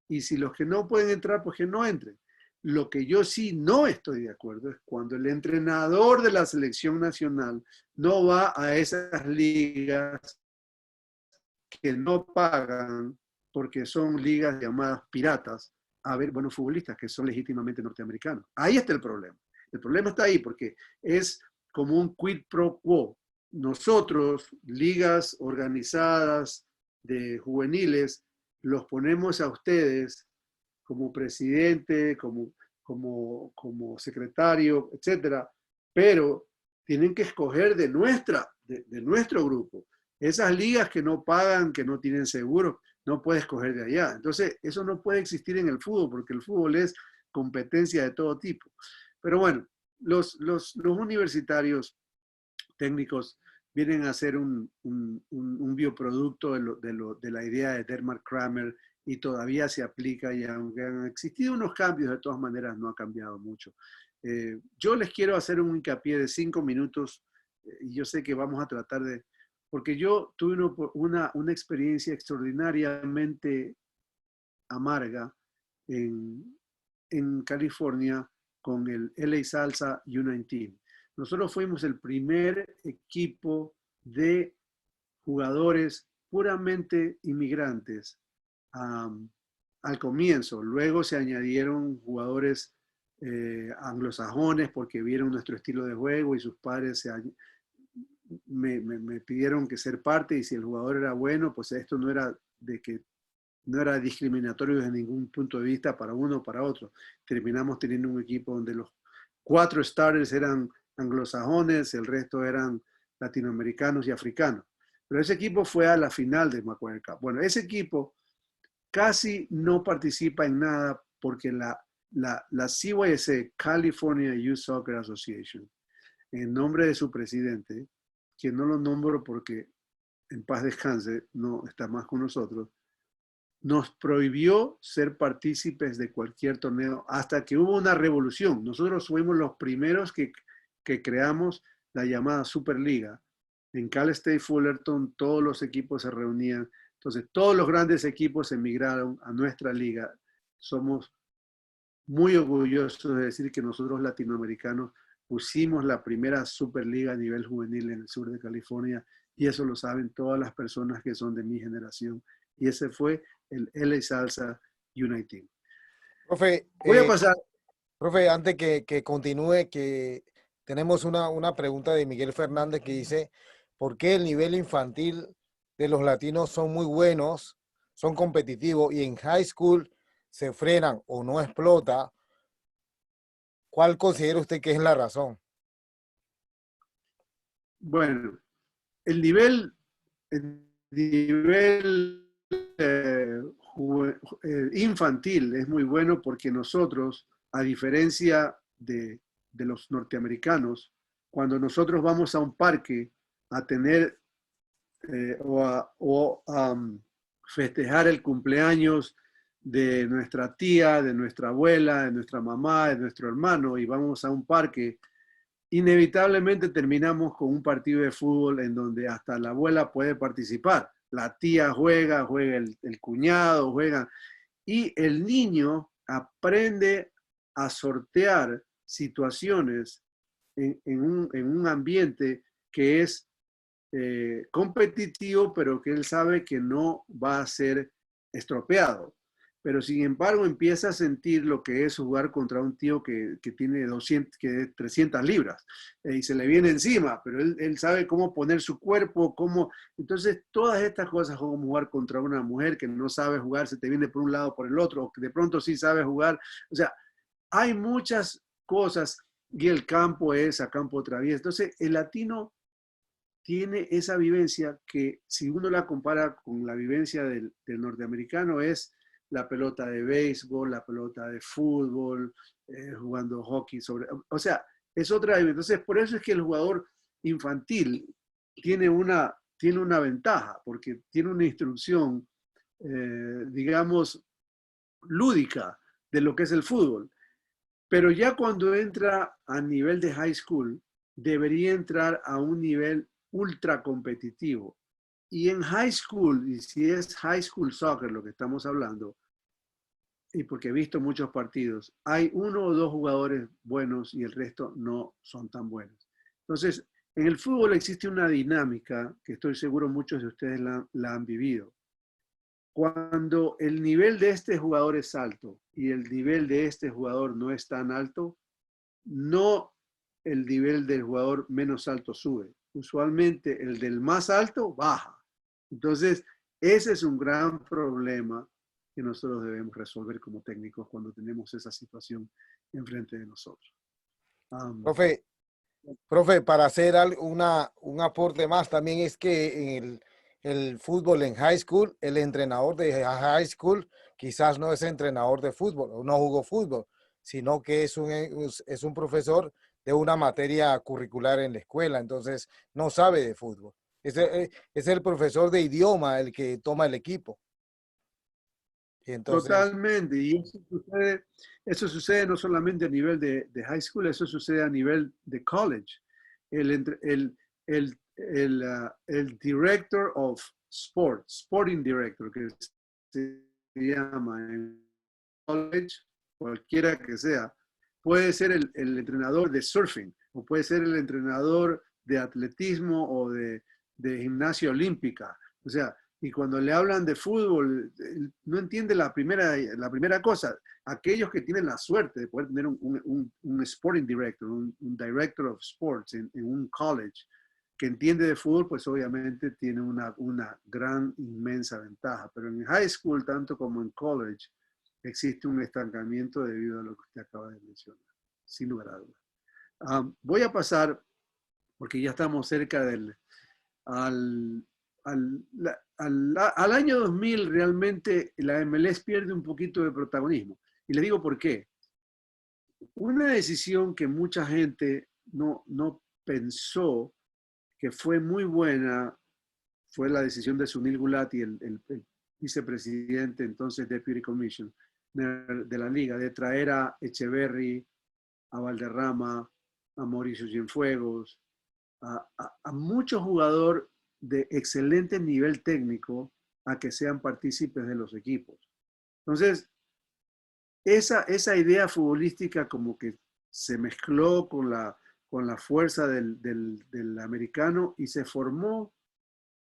Y si los que no pueden entrar, pues que no entren. Lo que yo sí no estoy de acuerdo es cuando el entrenador de la selección nacional no va a esas ligas que no pagan porque son ligas llamadas piratas a ver buenos futbolistas que son legítimamente norteamericanos. Ahí está el problema. El problema está ahí porque es como un quid pro quo. Nosotros, ligas organizadas de juveniles, los ponemos a ustedes como presidente, como secretario, etcétera, pero tienen que escoger de nuestro grupo. Esas ligas que no pagan, que no tienen seguro, no puedes coger de allá. Entonces, eso no puede existir en el fútbol, porque el fútbol es competencia de todo tipo. Pero bueno, los universitarios técnicos vienen a hacer un bioproducto de la idea de Dermot Kramer y todavía se aplica y aunque han existido unos cambios, de todas maneras no ha cambiado mucho. Yo les quiero hacer un hincapié de 5 minutos y yo sé que vamos a tratar de, porque yo tuve una experiencia extraordinariamente amarga en California con el LA Salsa U19 Team. Nosotros fuimos el primer equipo de jugadores puramente inmigrantes al comienzo. Luego se añadieron jugadores anglosajones porque vieron nuestro estilo de juego y sus padres me pidieron que ser parte y si el jugador era bueno, pues esto no era de que no era discriminatorio desde ningún punto de vista para uno o para otro. Terminamos teniendo un equipo donde los 4 starters eran anglosajones, el resto eran latinoamericanos y africanos. Pero ese equipo fue a la final de Macquarie Cup. Bueno, ese equipo casi no participa en nada porque la CYSA, California Youth Soccer Association, en nombre de su presidente, que no lo nombro porque en paz descanse, no está más con nosotros, nos prohibió ser partícipes de cualquier torneo hasta que hubo una revolución. Nosotros fuimos los primeros que creamos la llamada Superliga. En Cal State Fullerton todos los equipos se reunían. Entonces todos los grandes equipos emigraron a nuestra liga. Somos muy orgullosos de decir que nosotros latinoamericanos pusimos la primera Superliga a nivel juvenil en el sur de California y eso lo saben todas las personas que son de mi generación. Y ese fue el LA Salsa U19. Profe, Voy a pasar. profe, antes que continúe, que tenemos una pregunta de Miguel Fernández que dice, ¿por qué el nivel infantil de los latinos son muy buenos, son competitivos y en high school se frenan o no explota? ¿Cuál considera usted que es la razón? Bueno, el nivel infantil es muy bueno porque nosotros, a diferencia de los norteamericanos, cuando nosotros vamos a un parque a tener o a festejar el cumpleaños de nuestra tía, de nuestra abuela, de nuestra mamá, de nuestro hermano, y vamos a un parque, inevitablemente terminamos con un partido de fútbol en donde hasta la abuela puede participar. La tía juega el cuñado, juega. Y el niño aprende a sortear situaciones en un ambiente que es competitivo, pero que él sabe que no va a ser estropeado. Pero sin embargo empieza a sentir lo que es jugar contra un tío que tiene 300 libras y se le viene encima, pero él sabe cómo poner su cuerpo, cómo... Entonces todas estas cosas, como jugar contra una mujer que no sabe jugar, se te viene por un lado por el otro, o que de pronto sí sabe jugar. O sea, hay muchas cosas y el campo es a campo traviesa. Entonces el latino tiene esa vivencia que si uno la compara con la vivencia del norteamericano es la pelota de béisbol, la pelota de fútbol, jugando hockey sobre... O sea, es otra... Entonces, por eso es que el jugador infantil tiene una ventaja, porque tiene una instrucción, digamos, lúdica de lo que es el fútbol. Pero ya cuando entra a nivel de high school, debería entrar a un nivel ultra competitivo. Y en high school, y si es high school soccer lo que estamos hablando, y porque he visto muchos partidos, hay 1 o 2 jugadores buenos y el resto no son tan buenos. Entonces, en el fútbol existe una dinámica que estoy seguro muchos de ustedes la han vivido. Cuando el nivel de este jugador es alto y el nivel de este jugador no es tan alto, no el nivel del jugador menos alto sube. Usualmente el del más alto baja. Entonces, ese es un gran problema que nosotros debemos resolver como técnicos cuando tenemos esa situación enfrente de nosotros. Profe, para hacer un aporte más, también es que el fútbol en high school, el entrenador de high school quizás no es entrenador de fútbol o no jugó fútbol, sino que es un profesor de una materia curricular en la escuela, entonces no sabe de fútbol. Es el profesor de idioma el que toma el equipo. Y entonces, Totalmente. Y eso sucede no solamente a nivel de high school, eso sucede a nivel de college. El director of sports, sporting director, que se llama en college, cualquiera que sea, puede ser el entrenador de surfing, o puede ser el entrenador de atletismo o de gimnasia olímpica. O sea, y cuando le hablan de fútbol, no entiende la primera cosa. Aquellos que tienen la suerte de poder tener un sporting director, un director of sports en un college que entiende de fútbol, pues obviamente tiene una gran, inmensa ventaja. Pero en high school, tanto como en college, existe un estancamiento debido a lo que usted acaba de mencionar, sin lugar a dudas. Voy a pasar, porque ya estamos cerca al año 2000, realmente la MLS pierde un poquito de protagonismo. Y le digo por qué. Una decisión que mucha gente no pensó que fue muy buena fue la decisión de Sunil Gulati, el vicepresidente, entonces Deputy Commissioner de la liga, de traer a Echeverry, a Valderrama, a Mauricio Cienfuegos, a muchos jugadores de excelente nivel técnico a que sean partícipes de los equipos. Entonces, esa idea futbolística como que se mezcló con la fuerza del americano y se formó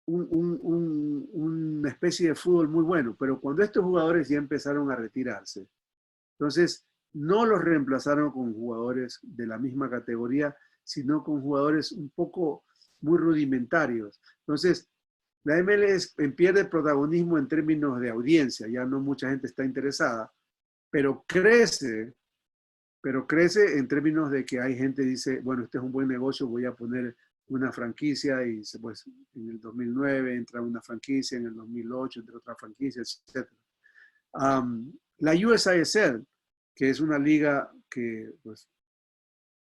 una especie de fútbol muy bueno. Pero cuando estos jugadores ya empezaron a retirarse, entonces no los reemplazaron con jugadores de la misma categoría, sino con jugadores un poco muy rudimentarios. Entonces, la MLS pierde protagonismo en términos de audiencia, ya no mucha gente está interesada, pero crece en términos de que hay gente que dice, bueno, este es un buen negocio, voy a poner una franquicia y pues en el 2009 entra una franquicia, en el 2008 entra otra franquicia, etc. La USISL, que es una liga que pues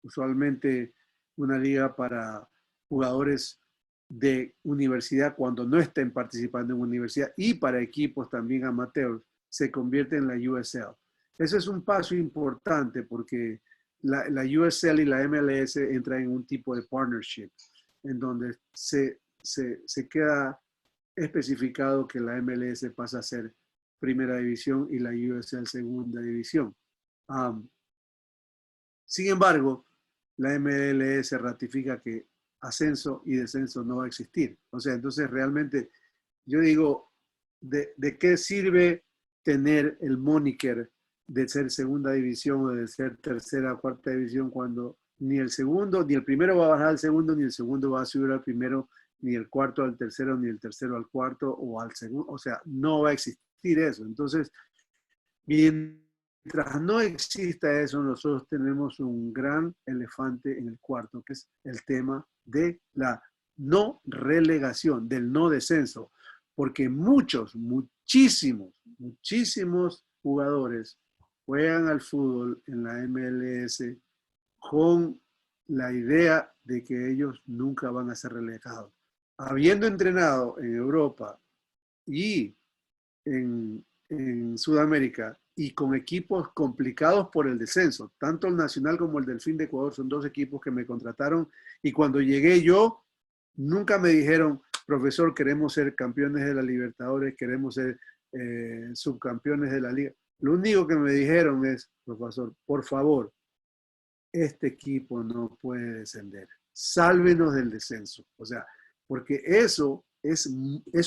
usualmente una liga para jugadores de universidad cuando no estén participando en universidad y para equipos también amateurs, se convierte en la USL. Eso es un paso importante porque la USL y la MLS entran en un tipo de partnership en donde se queda especificado que la MLS pasa a ser primera división y la USL segunda división. Sin embargo, la MLS ratifica que ascenso y descenso no va a existir. O sea, entonces realmente yo digo, ¿de qué sirve tener el moniker de ser segunda división o de ser tercera o cuarta división cuando ni el segundo, ni el primero va a bajar al segundo, ni el segundo va a subir al primero, ni el cuarto al tercero, ni el tercero al cuarto o al segundo? O sea, no va a existir eso. Entonces, mientras no exista eso, nosotros tenemos un gran elefante en el cuarto, que es el tema de la no relegación, del no descenso, porque muchísimos jugadores juegan al fútbol en la MLS con la idea de que ellos nunca van a ser relegados. Habiendo entrenado en Europa y en Sudamérica y con equipos complicados por el descenso, tanto el Nacional como el Delfín de Ecuador son dos equipos que me contrataron y cuando llegué yo, nunca me dijeron, profesor, queremos ser campeones de la Libertadores, queremos ser subcampeones de la Liga. Lo único que me dijeron es, profesor, por favor, este equipo no puede descender, sálvenos del descenso. O sea, porque eso es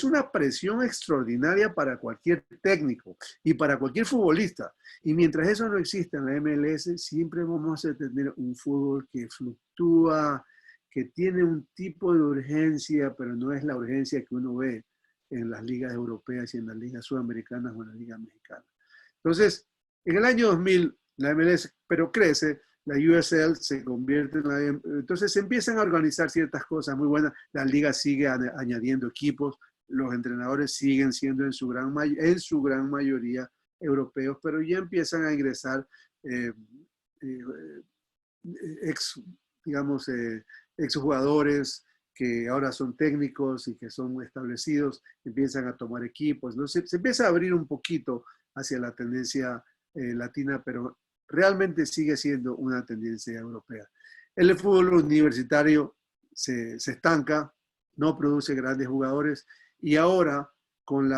una presión extraordinaria para cualquier técnico y para cualquier futbolista. Y mientras eso no exista en la MLS, siempre vamos a tener un fútbol que fluctúa, que tiene un tipo de urgencia, pero no es la urgencia que uno ve en las ligas europeas y en las ligas sudamericanas o en la liga mexicana. Entonces, en el año 2000, la MLS, pero crece, la USL se convierte en la... Entonces se empiezan a organizar ciertas cosas muy buenas. La liga sigue añadiendo equipos, los entrenadores siguen siendo en su gran mayoría europeos, pero ya empiezan a ingresar ex, digamos, exjugadores que ahora son técnicos y que son establecidos, empiezan a tomar equipos, ¿no? Se empieza a abrir un poquito hacia la tendencia latina, pero realmente sigue siendo una tendencia europea. El fútbol universitario se estanca, no produce grandes jugadores, y ahora con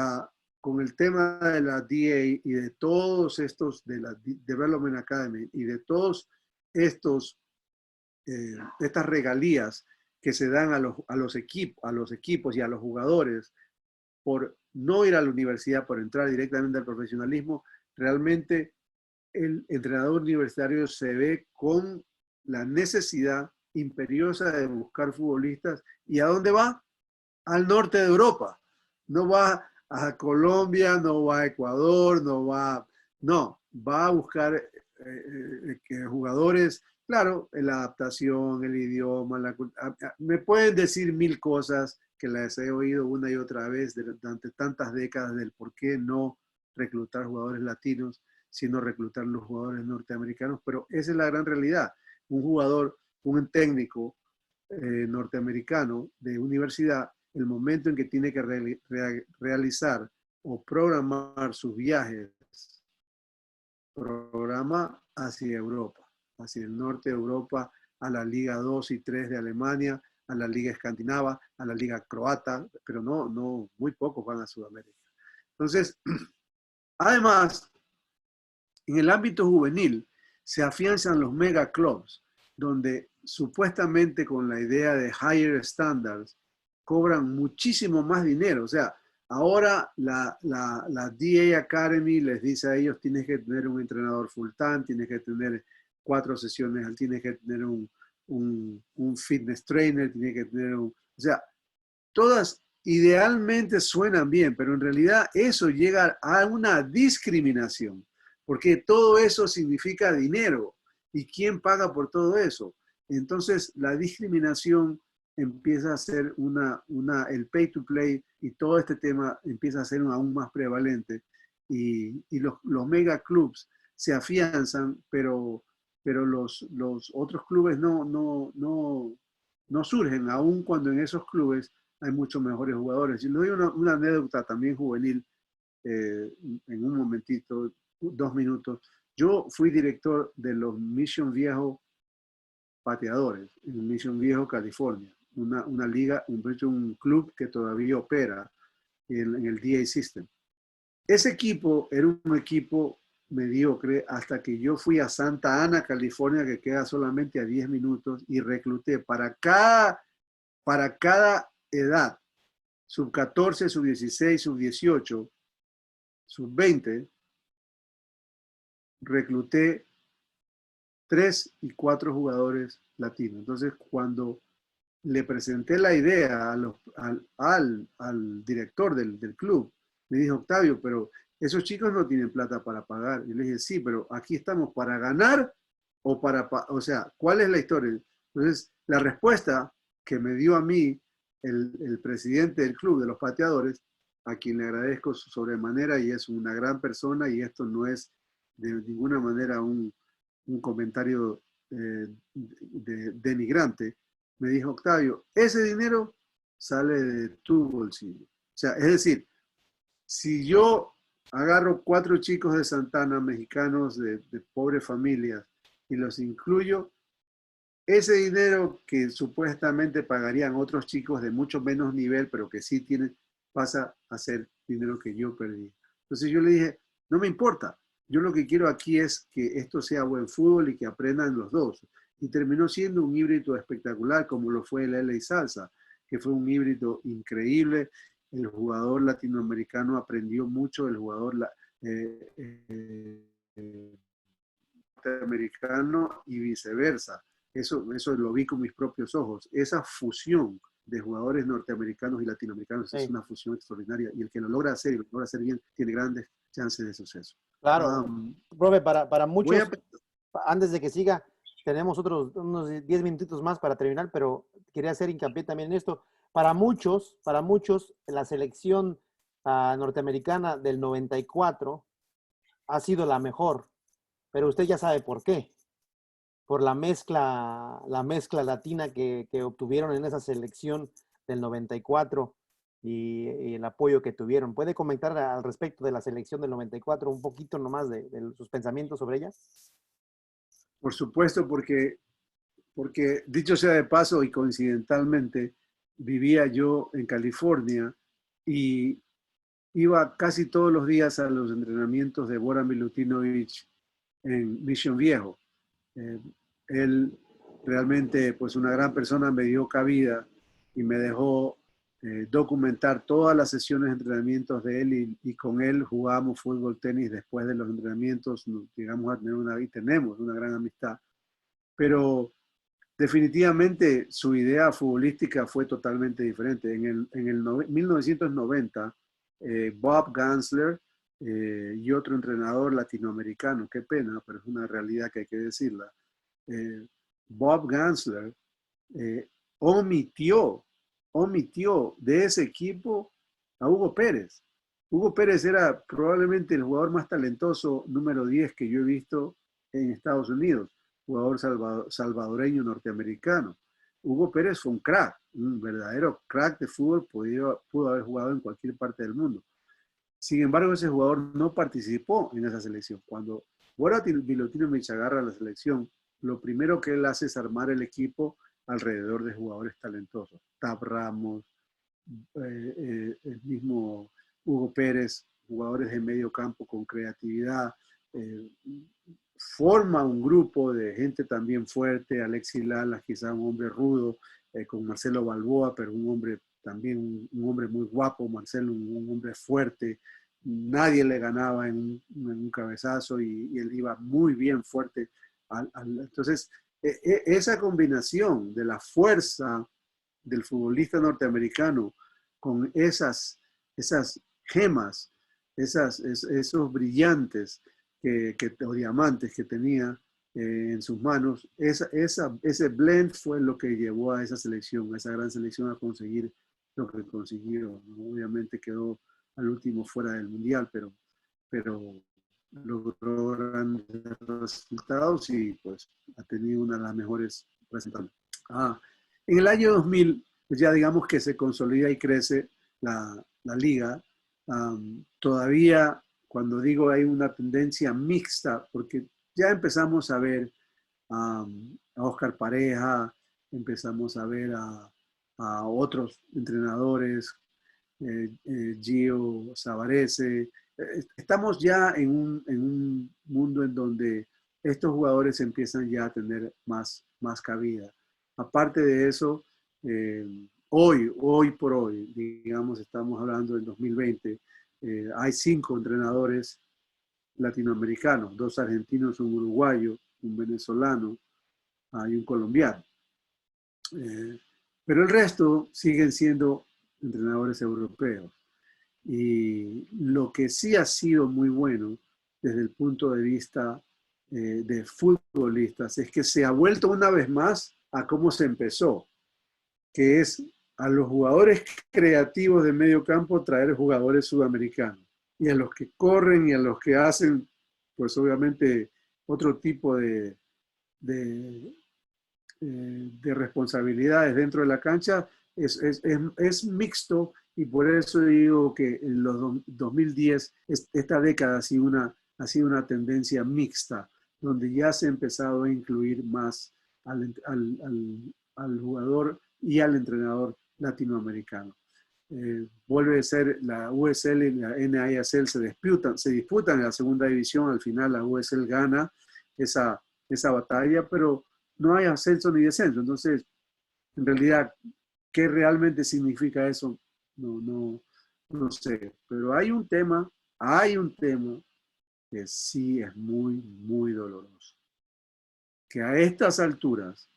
el tema de la DA y de todos estos, de la Development Academy y de todos estas regalías que se dan a los equipos y a los jugadores por no ir a la universidad, por entrar directamente al profesionalismo, realmente el entrenador universitario se ve con la necesidad imperiosa de buscar futbolistas. ¿Y a dónde va? Al norte de Europa. No va a Colombia, no va a Ecuador, no, va a buscar jugadores. Claro, la adaptación, el idioma, me pueden decir mil cosas que las he oído una y otra vez durante tantas décadas del por qué no reclutar jugadores latinos, sino reclutar los jugadores norteamericanos, pero esa es la gran realidad. Un jugador, un técnico norteamericano de universidad, el momento en que tiene que realizar o programar sus viajes, programa hacia Europa, hacia el norte de Europa, a la Liga 2 y 3 de Alemania, a la Liga Escandinava, a la Liga Croata, pero no, muy pocos van a Sudamérica. Entonces, además, en el ámbito juvenil se afianzan los mega clubs, donde supuestamente con la idea de higher standards cobran muchísimo más dinero. O sea, ahora la DA Academy les dice a ellos, tienes que tener un entrenador full time, tienes que tener 4 sesiones, tienes que tener un fitness trainer, tienes que tener o sea, todas idealmente suenan bien, pero en realidad eso llega a una discriminación, porque todo eso significa dinero. ¿Y quién paga por todo eso? Entonces, la discriminación empieza a ser el pay to play, y todo este tema empieza a ser aún más prevalente. Y los mega clubs se afianzan, pero los otros clubes no surgen, aun cuando en esos clubes hay muchos mejores jugadores. Y les doy una anécdota también juvenil, en un momentito, 2 minutos. Yo fui director de los Mission Viejo Pateadores, en Mission Viejo, California, una liga, un club que todavía opera en el DA System. Ese equipo era un equipo mediocre hasta que yo fui a Santa Ana, California, que queda solamente a 10 minutos, y recluté para cada edad, sub 14, sub 16, sub 18, sub 20, recluté 3 y 4 jugadores latinos. Entonces, cuando le presenté la idea al director del club, me dijo, Octavio, pero esos chicos no tienen plata para pagar. Y le dije, sí, pero aquí estamos para ganar o sea, ¿cuál es la historia? Entonces, la respuesta que me dio a mí el presidente del club de los pateadores, a quien le agradezco sobremanera, y es una gran persona, y esto no es de ninguna manera un comentario denigrante, me dijo, Octavio, ese dinero sale de tu bolsillo. O sea, es decir, si yo agarro 4 chicos de Santana, mexicanos de pobres familias, y los incluyo, ese dinero que supuestamente pagarían otros chicos de mucho menos nivel, pero que sí tienen, pasa a ser dinero que yo perdí. Entonces yo le dije, no me importa, yo lo que quiero aquí es que esto sea buen fútbol y que aprendan los dos. Y terminó siendo un híbrido espectacular, como lo fue el LA Salsa, que fue un híbrido increíble. El jugador latinoamericano aprendió mucho, el jugador norteamericano y viceversa. Eso lo vi con mis propios ojos. Esa fusión de jugadores norteamericanos y latinoamericanos es una fusión extraordinaria, y el que lo logra hacer y lo logra hacer bien tiene grandes chances de suceso. Claro, profe, para muchos, antes de que siga, tenemos unos 10 minutitos más para terminar, pero quería hacer hincapié también en esto. para muchos, la selección norteamericana del 94 ha sido la mejor, pero usted ya sabe por qué. Por la mezcla latina que obtuvieron en esa selección del 94 y el apoyo que tuvieron. ¿Puede comentar al respecto de la selección del 94 un poquito nomás de sus pensamientos sobre ella? Por supuesto, porque dicho sea de paso y coincidentalmente, vivía yo en California y iba casi todos los días a los entrenamientos de Bora Milutinovic en Mission Viejo. Eh, Él realmente, pues una gran persona, me dio cabida y me dejó documentar todas las sesiones de entrenamientos de él y con él jugábamos fútbol, tenis después de los entrenamientos, llegamos a tener y tenemos una gran amistad. Pero definitivamente su idea futbolística fue totalmente diferente. En el 1990, Bob Gansler y otro entrenador latinoamericano, qué pena, pero es una realidad que hay que decirla, Bob Gansler eh, omitió de ese equipo a Hugo Pérez. Hugo Pérez era probablemente el jugador más talentoso número 10 que yo he visto en Estados Unidos, jugador salvadoreño norteamericano. Hugo Pérez fue un crack, un verdadero crack de fútbol, pudo haber jugado en cualquier parte del mundo. Sin embargo, ese jugador no participó en esa selección. Cuando Bora Milutinovic agarra la selección, lo primero que él hace es armar el equipo alrededor de jugadores talentosos. Tab Ramos, el mismo Hugo Pérez, jugadores de medio campo con creatividad. Forma un grupo de gente también fuerte, Alexis Lalas, quizá un hombre rudo, con Marcelo Balboa, pero un hombre también, un hombre muy guapo, Marcelo, un hombre fuerte. Nadie le ganaba en un cabezazo y él iba muy bien fuerte. Entonces, esa combinación de la fuerza del futbolista norteamericano con esas gemas, esos brillantes o diamantes que tenía en sus manos, ese blend fue lo que llevó a esa selección, a esa gran selección a conseguir lo que consiguió. Obviamente quedó al último fuera del Mundial, pero logró grandes resultados y pues ha tenido una de las mejores representantes. En el año 2000, pues ya digamos que se consolida y crece la liga. Todavía, cuando digo hay una tendencia mixta, porque ya empezamos a ver a Oscar Pareja, empezamos a ver a otros entrenadores, Gio Savarese. Estamos ya en un mundo en donde estos jugadores empiezan ya a tener más cabida. Aparte de eso, hoy por hoy, digamos, estamos hablando del 2020, hay 5 entrenadores latinoamericanos, 2 argentinos, un uruguayo, un venezolano y un colombiano. Pero el resto siguen siendo entrenadores europeos. Y lo que sí ha sido muy bueno desde el punto de vista de futbolistas es que se ha vuelto una vez más a cómo se empezó, que es a los jugadores creativos de medio campo traer jugadores sudamericanos y a los que corren y a los que hacen, pues obviamente, otro tipo de responsabilidades dentro de la cancha, es mixto y por eso digo que en los 2010, esta década ha sido una tendencia mixta, donde ya se ha empezado a incluir más al jugador y al entrenador latinoamericano. Vuelve a ser la USL y la NASL se disputan en la segunda división. Al final la USL gana esa batalla, pero no hay ascenso ni descenso. Entonces, en realidad, ¿qué realmente significa eso? No sé. Pero hay un tema que sí es muy doloroso. Que a estas alturas,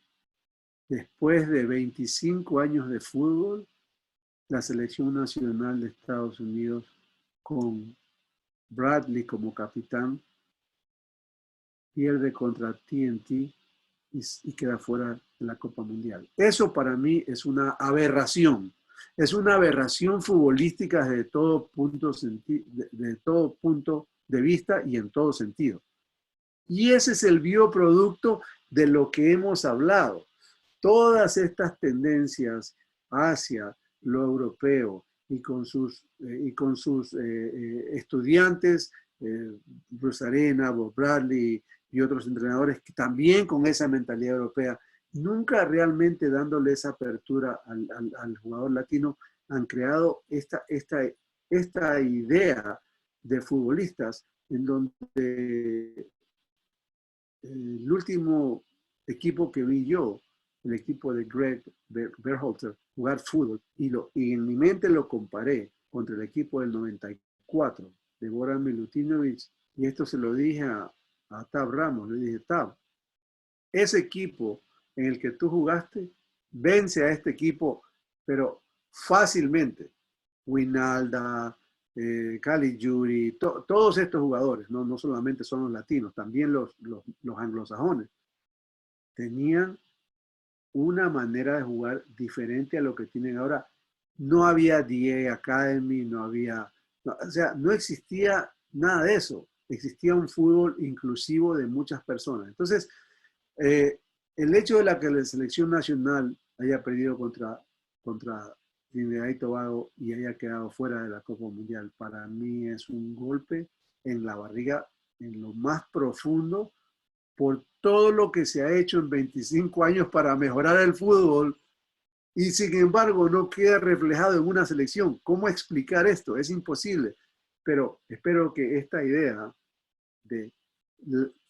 después de 25 años de fútbol, la selección nacional de Estados Unidos, con Bradley como capitán, pierde contra TNT y queda fuera de la Copa Mundial. Eso para mí es una aberración. Es una aberración futbolística desde todo de todo punto de vista y en todo sentido. Y ese es el bioproducto de lo que hemos hablado. Todas estas tendencias hacia lo europeo y con sus estudiantes, Bruce Arena, Bob Bradley y otros entrenadores que también con esa mentalidad europea, nunca realmente dándole esa apertura al jugador latino, han creado esta idea de futbolistas en donde el último equipo que vi yo, el equipo de Greg Berhalter, jugar fútbol, y en mi mente lo comparé contra el equipo del 94 de Goran Milutinovic, y esto se lo dije a Tab Ramos, le dije, Tab, ese equipo en el que tú jugaste vence a este equipo, pero fácilmente. Winalda, Caligiuri, todos estos jugadores, no solamente son los latinos, también los anglosajones, tenían una manera de jugar diferente a lo que tienen ahora. No había DA Academy, o sea, no existía nada de eso. Existía un fútbol inclusivo de muchas personas. Entonces, el hecho de que la selección nacional haya perdido contra Trinidad y Tobago y haya quedado fuera de la Copa Mundial, para mí es un golpe en la barriga, en lo más profundo, por todo lo que se ha hecho en 25 años para mejorar el fútbol y sin embargo no queda reflejado en una selección. ¿Cómo explicar esto? Es imposible, pero espero que esta idea de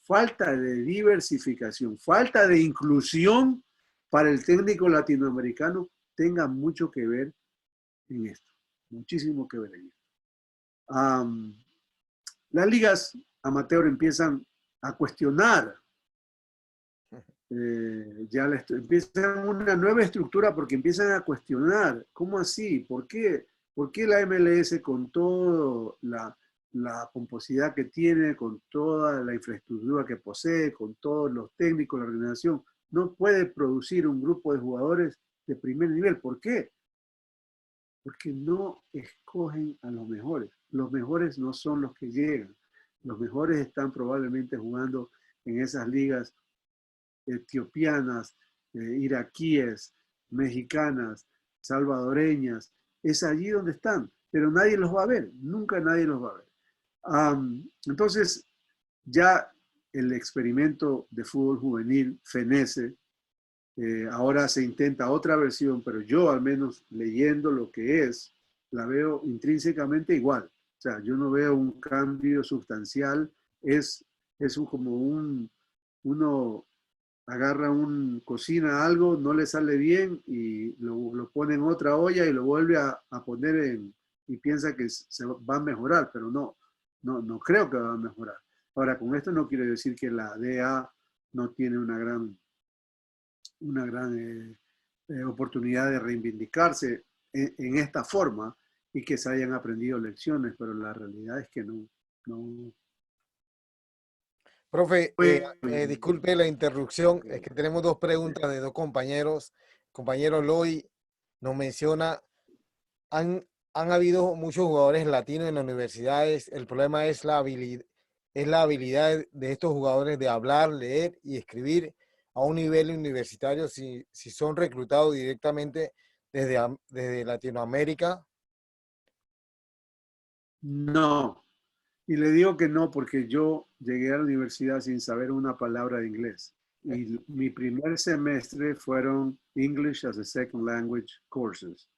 falta de diversificación, falta de inclusión para el técnico latinoamericano tenga mucho que ver en esto, muchísimo que ver en esto. Las ligas amateur empiezan a cuestionar, empiezan una nueva estructura porque empiezan a cuestionar, ¿cómo así? ¿Por qué la MLS con toda la pomposidad que tiene, con toda la infraestructura que posee, con todos los técnicos, la organización, no puede producir un grupo de jugadores de primer nivel? ¿Por qué? Porque no escogen a los mejores. Los mejores no son los que llegan. Los mejores están probablemente jugando en esas ligas etiopianas, iraquíes, mexicanas, salvadoreñas. Es allí donde están, pero nadie los va a ver. Nunca nadie los va a ver. Entonces, ya el experimento de fútbol juvenil fenece. Ahora se intenta otra versión, pero yo al menos leyendo lo que es, la veo intrínsecamente igual. O sea, yo no veo un cambio sustancial. Es como uno agarra cocina algo, no le sale bien y lo pone en otra olla y lo vuelve a poner y piensa que se va a mejorar, pero no creo que va a mejorar. Ahora, con esto no quiero decir que la DA no tiene una gran oportunidad de reivindicarse en esta forma y que se hayan aprendido lecciones, pero la realidad es que no. Profe, disculpe la interrupción, es que tenemos dos preguntas de dos compañeros. Compañero Loy nos menciona, han habido muchos jugadores latinos en las universidades, el problema es la habilidad de estos jugadores de hablar, leer y escribir a un nivel universitario si son reclutados directamente desde Latinoamérica. No, y le digo que no porque yo llegué a la universidad sin saber una palabra de inglés. Y mi primer semestre fueron English as a Second Language courses.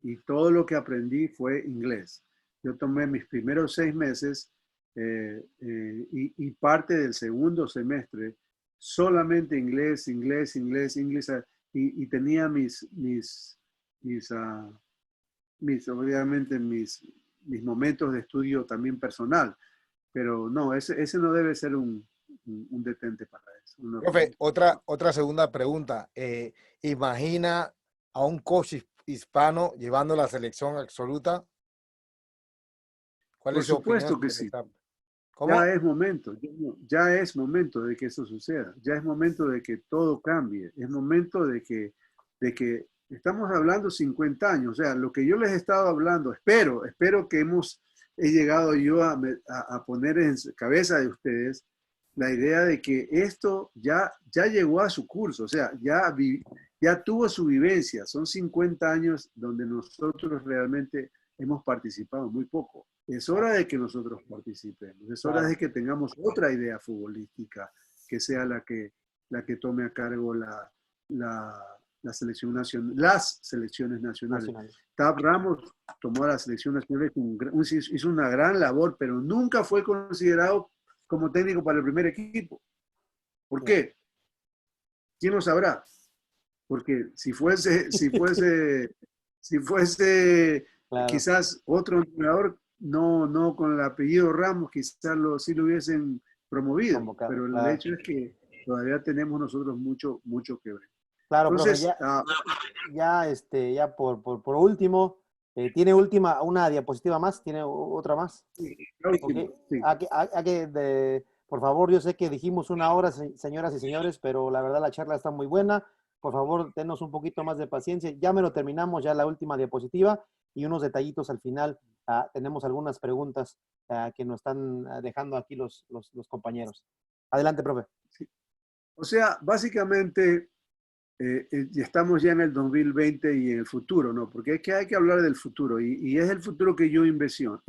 Y todo lo que aprendí fue inglés. Yo tomé mis primeros 6 meses y parte del segundo semestre solamente inglés, y tenía obviamente mis momentos de estudio también personal, pero no, ese no debe ser un detente para eso. Profe, otra segunda pregunta. ¿Imagina a un coach hispano llevando la selección absoluta? ¿Cuál Por es su opinión supuesto que sobre sí. esta? ¿Cómo? Ya es momento de que eso suceda. Ya es momento de que todo cambie. Es momento de que Estamos hablando 50 años, o sea, lo que yo les he estado hablando, espero que he llegado yo a poner en cabeza de ustedes la idea de que esto ya llegó a su curso, o sea, ya tuvo su vivencia, son 50 años donde nosotros realmente hemos participado muy poco. Es hora de que nosotros participemos, es hora de que tengamos otra idea futbolística que sea la que tome a cargo la selección nacional, las selecciones nacionales. Tab Ramos tomó a la selección nacional, hizo una gran labor, pero nunca fue considerado como técnico para el primer equipo. ¿Por qué? ¿Quién lo sabrá? Porque si fuese claro, quizás otro entrenador, no con el apellido Ramos, quizás sí lo hubiesen promovido, convocado, pero el hecho es que todavía tenemos nosotros mucho que ver. Claro, entonces, profe, ya por último, ¿tiene una diapositiva más? ¿Tiene otra más? Sí, okay. Sí. Por favor, yo sé que dijimos 1 hora, señoras y señores, pero la verdad la charla está muy buena. Por favor, denos un poquito más de paciencia. Ya me lo terminamos, ya la última diapositiva y unos detallitos al final. Tenemos algunas preguntas que nos están dejando aquí los compañeros. Adelante, profe. Sí. O sea, básicamente, estamos ya en el 2020 y en el futuro, ¿no? Porque es que hay que hablar del futuro y es el futuro que yo envisiono.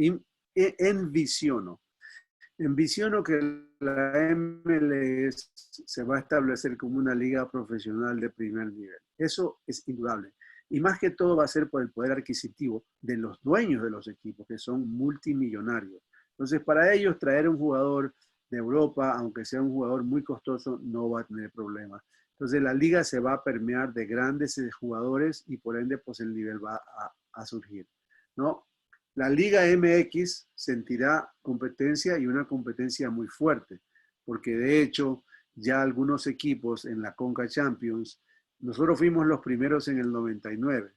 Envisiono que la MLS se va a establecer como una liga profesional de primer nivel. Eso es indudable. Y más que todo va a ser por el poder adquisitivo de los dueños de los equipos, que son multimillonarios. Entonces, para ellos, traer un jugador de Europa, aunque sea un jugador muy costoso, no va a tener problemas. Entonces, la liga se va a permear de grandes jugadores y por ende, pues el nivel va a surgir, ¿no? La Liga MX sentirá competencia y una competencia muy fuerte, porque de hecho ya algunos equipos en la Conca Champions, nosotros fuimos los primeros en el 99,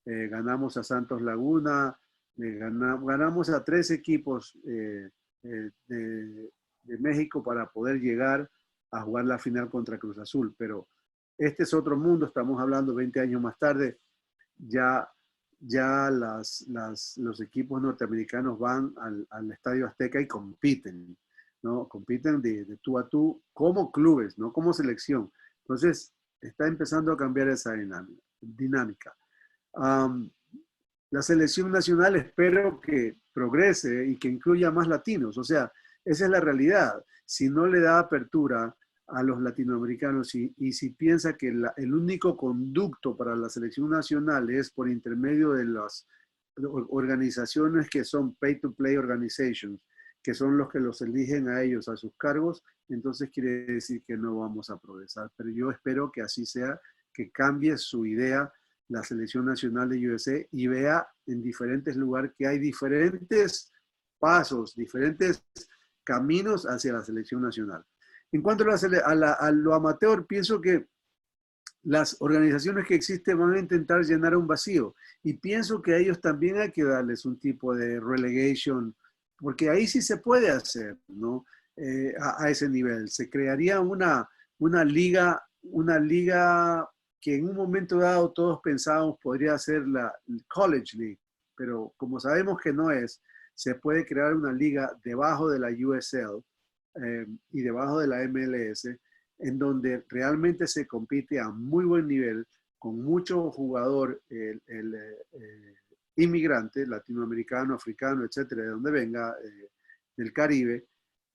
ganamos a Santos Laguna, ganamos a 3 equipos de México para poder llegar a jugar la final contra Cruz Azul, pero este es otro mundo, estamos hablando 20 años más tarde, ya los equipos norteamericanos van al Estadio Azteca y compiten, ¿no? Compiten de tú a tú como clubes, no como selección. Entonces, está empezando a cambiar esa dinámica. La selección nacional espero que progrese y que incluya más latinos. O sea, esa es la realidad. Si no le da apertura a los latinoamericanos y si piensa que el único conducto para la selección nacional es por intermedio de las organizaciones que son pay-to-play organizations, que son los que los eligen a ellos a sus cargos, entonces quiere decir que no vamos a progresar. Pero yo espero que así sea, que cambie su idea la selección nacional de USA y vea en diferentes lugares que hay diferentes pasos, diferentes caminos hacia la selección nacional. En cuanto a lo amateur, pienso que las organizaciones que existen van a intentar llenar un vacío y pienso que a ellos también hay que darles un tipo de relegation, porque ahí sí se puede hacer, ¿no? A ese nivel. Se crearía una liga que en un momento dado todos pensábamos podría ser la College League, pero como sabemos que no es, se puede crear una liga debajo de la USL y debajo de la MLS, en donde realmente se compite a muy buen nivel, con mucho jugador inmigrante, latinoamericano, africano, etcétera, de donde venga, del Caribe,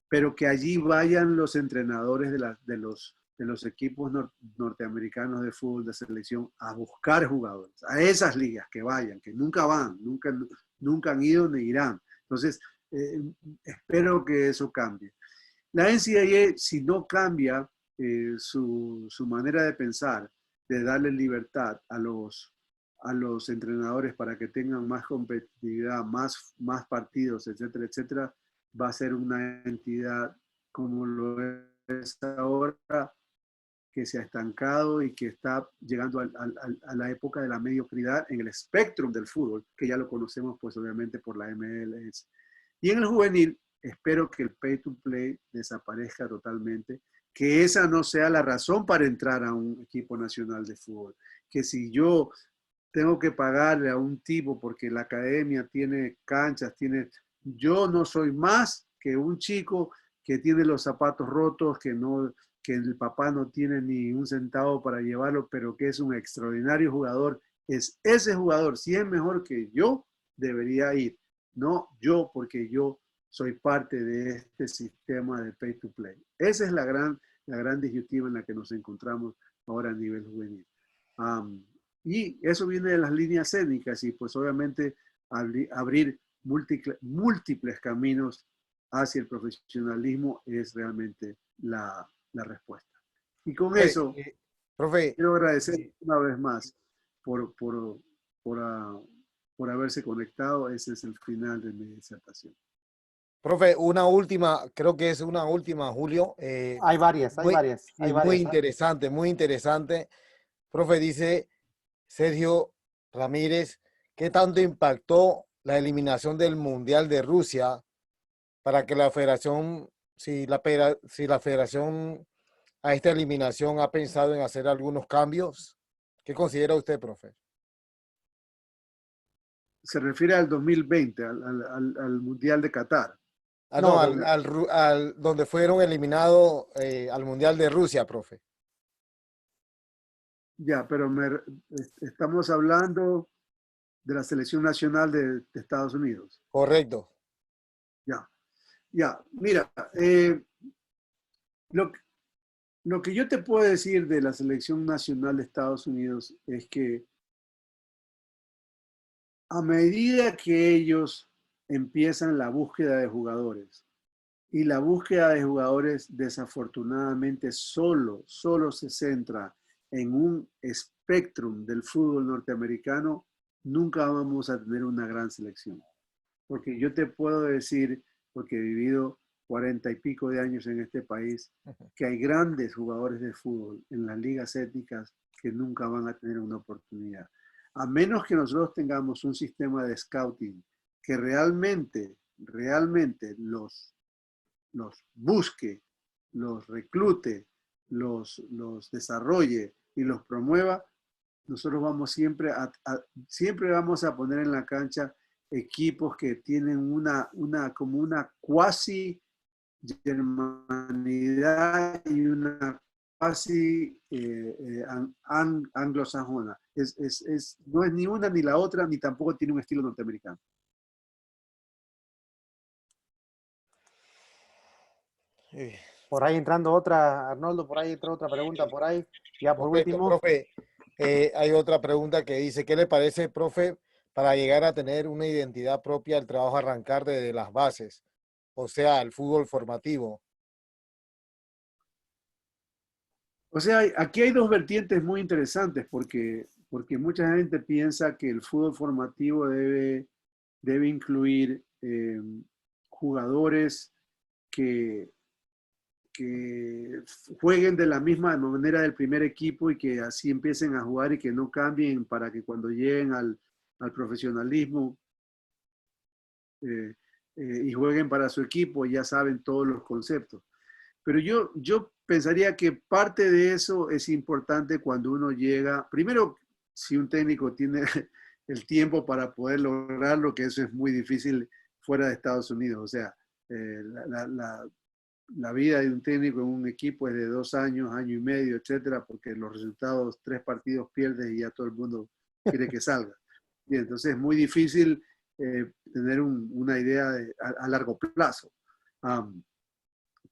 pero que allí vayan los entrenadores de los equipos norteamericanos de fútbol de selección a buscar jugadores, a esas ligas que vayan, que nunca van, nunca han ido ni irán. Entonces, espero que eso cambie. La NCAA, si no cambia su manera de pensar, de darle libertad a los entrenadores para que tengan más competitividad, más partidos, etcétera, etcétera, va a ser una entidad como lo es ahora, que se ha estancado y que está llegando a la época de la mediocridad en el espectro del fútbol, que ya lo conocemos pues obviamente por la MLS. Y en el juvenil, espero que el pay to play desaparezca totalmente que esa no sea la razón para entrar a un equipo nacional de fútbol. Que si yo tengo que pagarle a un tipo porque la academia tiene canchas, yo no soy más que un chico que tiene los zapatos rotos, que el papá no tiene ni un centavo para llevarlo, pero que es un extraordinario jugador. Es ese jugador, si es mejor que yo, debería ir. No yo, porque yo soy parte de este sistema de pay to play. Esa es la gran disyuntiva en la que nos encontramos ahora a nivel juvenil. Y eso viene de las líneas étnicas y pues obviamente abrir múltiples caminos hacia el profesionalismo es realmente la respuesta. Y con Profe, eso, profe, quiero agradecer una vez más por, por, por, uh, por haberse conectado. Ese es el final de mi disertación. profe, una última, creo que es una última, Julio. Hay varias, hay Muy, varias, hay y muy varias. interesante, muy interesante. Profe, dice Sergio Ramírez, ¿qué tanto impactó la eliminación del Mundial de Rusia para que la federación, si la federación a esta eliminación ha pensado en hacer algunos cambios? ¿Qué considera usted, profe? Se refiere al 2020, al Mundial de Qatar. Ah, no, No, donde fueron eliminados al Mundial de Rusia, profe. Ya, pero estamos hablando de la selección nacional de Estados Unidos. Correcto. Ya, ya. Mira, lo, lo que yo te puedo decir de la selección nacional de Estados Unidos es que a medida que ellos empiezan la búsqueda de jugadores, y la búsqueda de jugadores desafortunadamente solo se centra en un espectrum del fútbol norteamericano, nunca vamos a tener una gran selección. Porque yo te puedo decir, porque he vivido 40 y pico de años en este país, que hay grandes jugadores de fútbol en las ligas étnicas que nunca van a tener una oportunidad. A menos que nosotros tengamos un sistema de scouting que realmente los busque, los reclute, los desarrolle y los promueva, nosotros vamos siempre vamos a poner en la cancha equipos que tienen como una cuasi germanidad y una cuasi anglosajona. No es ni una ni la otra, ni tampoco tiene un estilo norteamericano. por ahí entrando otra, Arnoldo, por ahí entra otra pregunta, por ahí. Ya por Correcto, último, profe. Hay otra pregunta que dice, ¿qué le parece, profe, para llegar a tener una identidad propia, el trabajo arrancar desde las bases? O sea, el fútbol formativo. O sea, aquí hay dos vertientes muy interesantes porque mucha gente piensa que el fútbol formativo debe incluir jugadores que, que jueguen de la misma manera del primer equipo y que así empiecen a jugar y que no cambien para que cuando lleguen al profesionalismo eh, y jueguen para su equipo ya saben todos los conceptos. Pero yo pensaría que parte de eso es importante cuando uno llega, primero, si un técnico tiene el tiempo para poder lograrlo, que eso es muy difícil fuera de Estados Unidos. O sea, la vida de un técnico en un equipo es de 2 años, año y medio, etcétera, porque los resultados, 3 partidos pierdes y ya todo el mundo quiere que salga. Y entonces es muy difícil tener una idea a largo plazo.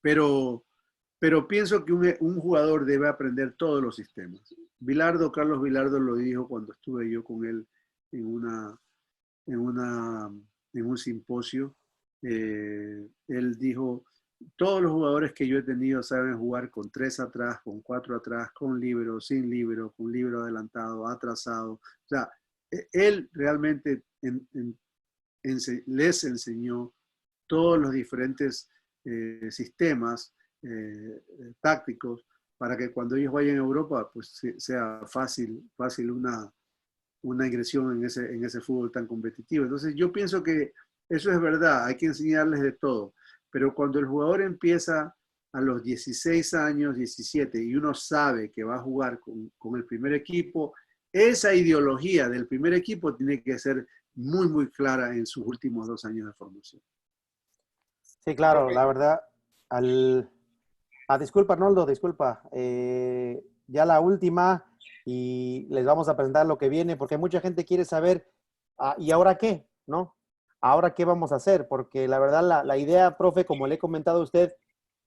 Pero pienso que un jugador debe aprender todos los sistemas. Carlos Vilardo lo dijo cuando estuve yo con él en, una, en, una, en un simposio. Él dijo, todos los jugadores que yo he tenido saben jugar con 3 atrás, con 4 atrás, con libero, sin libero, con libero adelantado, atrasado. O sea, él realmente les enseñó todos los diferentes sistemas tácticos para que cuando ellos vayan a Europa pues sea fácil una ingresión en ese fútbol tan competitivo. Entonces yo pienso que eso es verdad, hay que enseñarles de todo, pero cuando el jugador empieza a los 16 años, 17, y uno sabe que va a jugar con el primer equipo, esa ideología del primer equipo tiene que ser muy, muy clara en sus últimos 2 años de formación. Sí, claro, Profe, la verdad, disculpa, Arnoldo, disculpa. Ya la última y les vamos a presentar lo que viene porque mucha gente quiere saber, ¿y ahora qué? ¿No? ¿Ahora qué vamos a hacer? Porque la verdad, la idea, profe, como le he comentado a usted,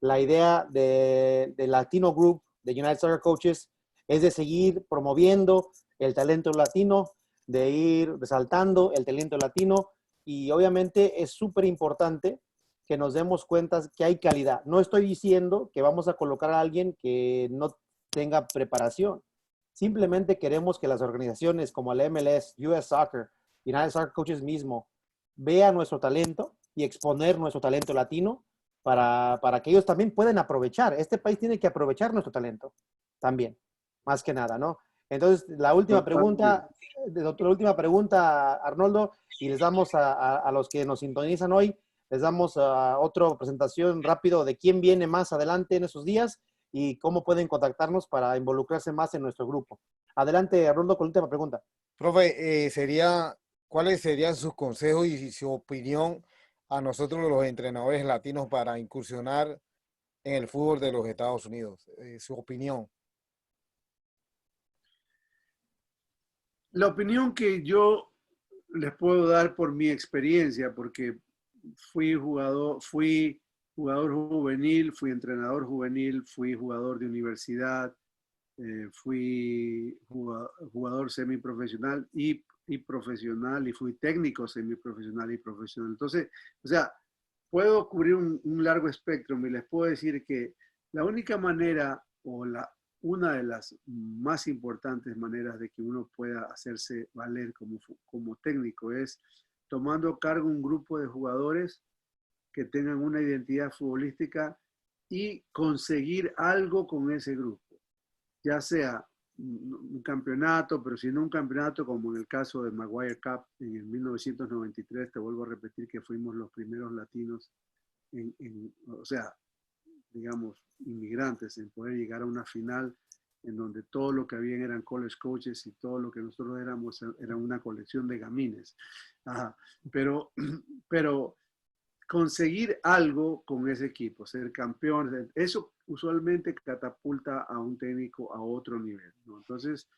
la idea de Latino Group, de United Soccer Coaches, es de seguir promoviendo el talento latino, de ir resaltando el talento latino y obviamente es súper importante que nos demos cuenta que hay calidad. No estoy diciendo que vamos a colocar a alguien que no tenga preparación. Simplemente queremos que las organizaciones como la MLS, US Soccer, United Soccer Coaches mismo, vean nuestro talento y exponer nuestro talento latino para que ellos también puedan aprovechar. Este país tiene que aprovechar nuestro talento también, más que nada, ¿no? Entonces, la última pregunta, Arnoldo, y les damos a los que nos sintonizan hoy, les damos otra presentación rápido de quién viene más adelante en esos días y cómo pueden contactarnos para involucrarse más en nuestro grupo. Adelante, Arnoldo, con la última pregunta. profe, ¿cuáles serían sus consejos y su opinión a nosotros los entrenadores latinos para incursionar en el fútbol de los Estados Unidos? Su opinión. La opinión que yo les puedo dar por mi experiencia, porque fui jugador juvenil, fui entrenador juvenil, fui jugador de universidad, fui jugador semiprofesional y profesional, y fui técnico semiprofesional y profesional. Entonces, o sea, puedo cubrir un largo espectro y les puedo decir que la única manera o una de las más importantes maneras de que uno pueda hacerse valer como técnico es tomando a cargo un grupo de jugadores que tengan una identidad futbolística y conseguir algo con ese grupo, ya sea un campeonato, pero si no un campeonato como en el caso de Maguire Cup en el 1993, te vuelvo a repetir que fuimos los primeros latinos, o sea, digamos, inmigrantes, en poder llegar a una final en donde todo lo que habían eran college coaches y todo lo que nosotros éramos era una colección de gamines. Ajá. Pero conseguir algo con ese equipo, ser campeón, eso usualmente catapulta a un técnico a otro nivel, ¿no? Entonces,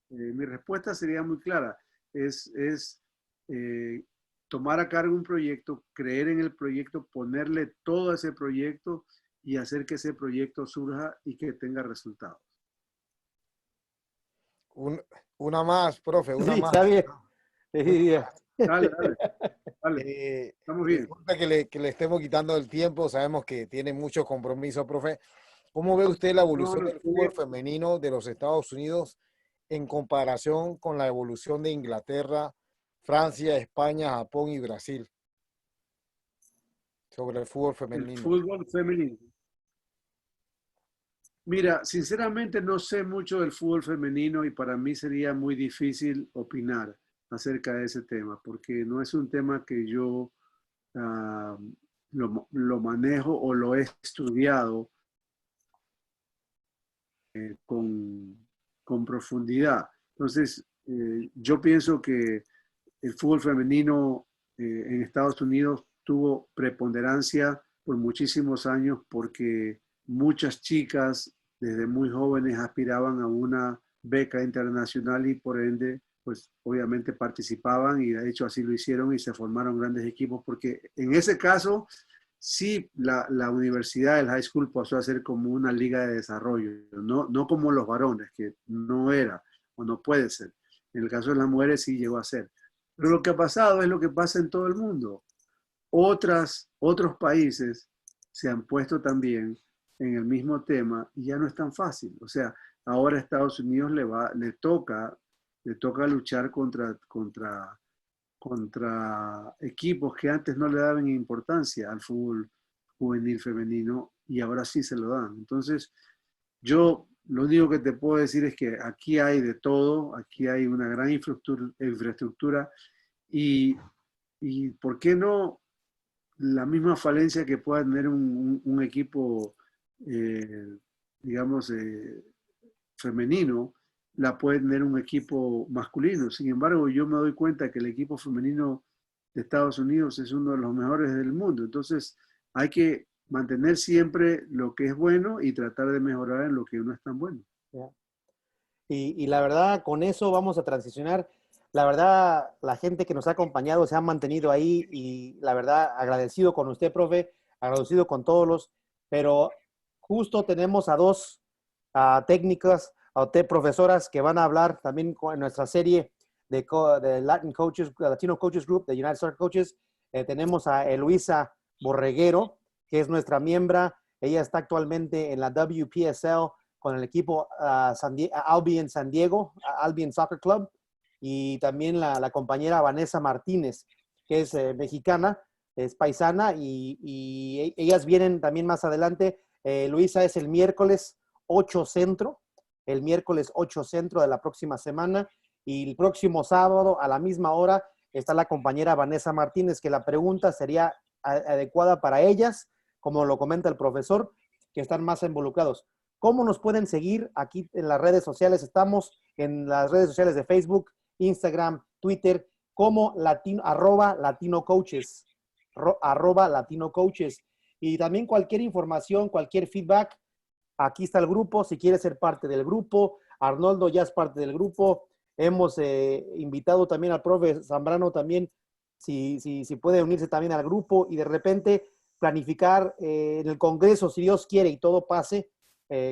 mi respuesta sería muy clara, es eh, tomar a cargo un proyecto, creer en el proyecto, ponerle todo a ese proyecto y hacer que ese proyecto surja y que tenga resultados. Un- una más, profe, una Sí, más. está bien. Una Sí, más. Dale, dale, dale, estamos bien. Disculpe que le estemos quitando el tiempo, sabemos que tiene muchos compromisos, profe. ¿Cómo ve usted la No, evolución no, del fútbol femenino de los Estados Unidos en comparación con la evolución de Inglaterra, Francia, España, Japón y Brasil sobre el fútbol el femenino? fútbol femenino. Mira, sinceramente no sé mucho del fútbol femenino y para mí sería muy difícil opinar acerca de ese tema, porque no es un tema que yo uh, lo manejo o lo he estudiado con profundidad. Entonces, yo pienso que el fútbol femenino en Estados Unidos tuvo preponderancia por muchísimos años porque muchas chicas desde muy jóvenes aspiraban a una beca internacional y por ende, pues obviamente participaban y de hecho así lo hicieron y se formaron grandes equipos porque en ese caso sí la universidad, el high school pasó a ser como una liga de desarrollo, no como los varones, que no era o no puede ser. En el caso de las mujeres sí llegó a ser. Pero lo que ha pasado es lo que pasa en todo el mundo. Otros países se han puesto también en el mismo tema y ya no es tan fácil. O sea, ahora a Estados Unidos le toca luchar contra equipos que antes no le daban importancia al fútbol juvenil femenino y ahora sí se lo dan. Entonces, yo lo único que te puedo decir es que aquí hay de todo, aquí hay una gran infraestructura y ¿por qué no la misma falencia que pueda tener un equipo eh, digamos, femenino, la puede tener un equipo masculino. Sin embargo, yo me doy cuenta que el equipo femenino de Estados Unidos es uno de los mejores del mundo. Entonces, hay que mantener siempre lo que es bueno y tratar de mejorar en lo que no es tan bueno. Yeah. Y la verdad, con eso vamos a transicionar. La verdad, la gente que nos ha acompañado se ha mantenido ahí y la verdad, agradecido con usted, profe, agradecido con todos los, pero justo tenemos a dos técnicas, profesoras que van a hablar también en nuestra serie de Latin Coaches, Latino Coaches Group, de United Soccer Coaches. Tenemos a Eloisa Borreguero, que es nuestra miembro. Ella está actualmente en la WPSL con el equipo Albion San Diego, Albion Soccer Club, y también la compañera Vanessa Martínez, que es mexicana, es paisana, y ellas vienen también más adelante. Luisa es el miércoles 8 centro, el miércoles 8 centro de la próxima semana, y el próximo sábado a la misma hora está la compañera Vanessa Martínez, que la pregunta sería adecuada para ellas, como lo comenta el profesor, que están más involucrados. ¿Cómo nos pueden seguir aquí en las redes sociales? Estamos en las redes sociales de Facebook, Instagram, Twitter, como @Latino Coaches, @Latino Coaches. Y también cualquier información, cualquier feedback, aquí está el grupo. Si quieres ser parte del grupo, Arnoldo ya es parte del grupo. Hemos invitado también al profe Zambrano también, si puede unirse también al grupo y de repente planificar en el Congreso, si Dios quiere y todo pase,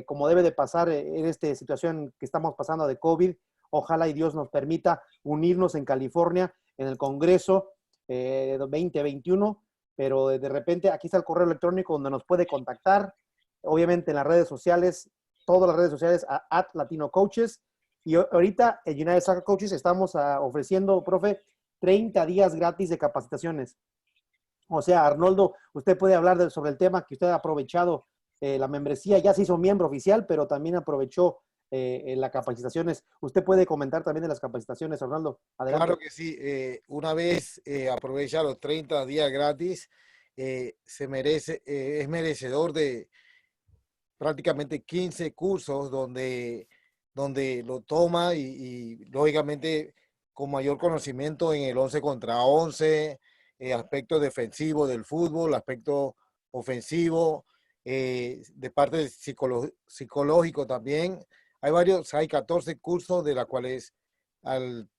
como debe de pasar en esta situación que estamos pasando de COVID. Ojalá y Dios nos permita unirnos en California en el Congreso 2021, pero de repente aquí está el correo electrónico donde nos puede contactar, obviamente en las redes sociales, todas las redes sociales @Latino Coaches, y ahorita en United Soccer Coaches estamos ofreciendo, profe, 30 días gratis de capacitaciones. O sea, Arnoldo, usted puede hablar sobre el tema que usted ha aprovechado. La membresía ya se hizo miembro oficial, pero también aprovechó las capacitaciones. Usted puede comentar también de las capacitaciones, Arnoldo. Adelante. Claro que sí. Una vez aprovecha los 30 días gratis, es merecedor de prácticamente 15 cursos donde lo toma y lógicamente con mayor conocimiento en el 11 contra 11, aspecto defensivo del fútbol, aspecto ofensivo, de parte psicológico también. Hay 14 cursos de los cuales al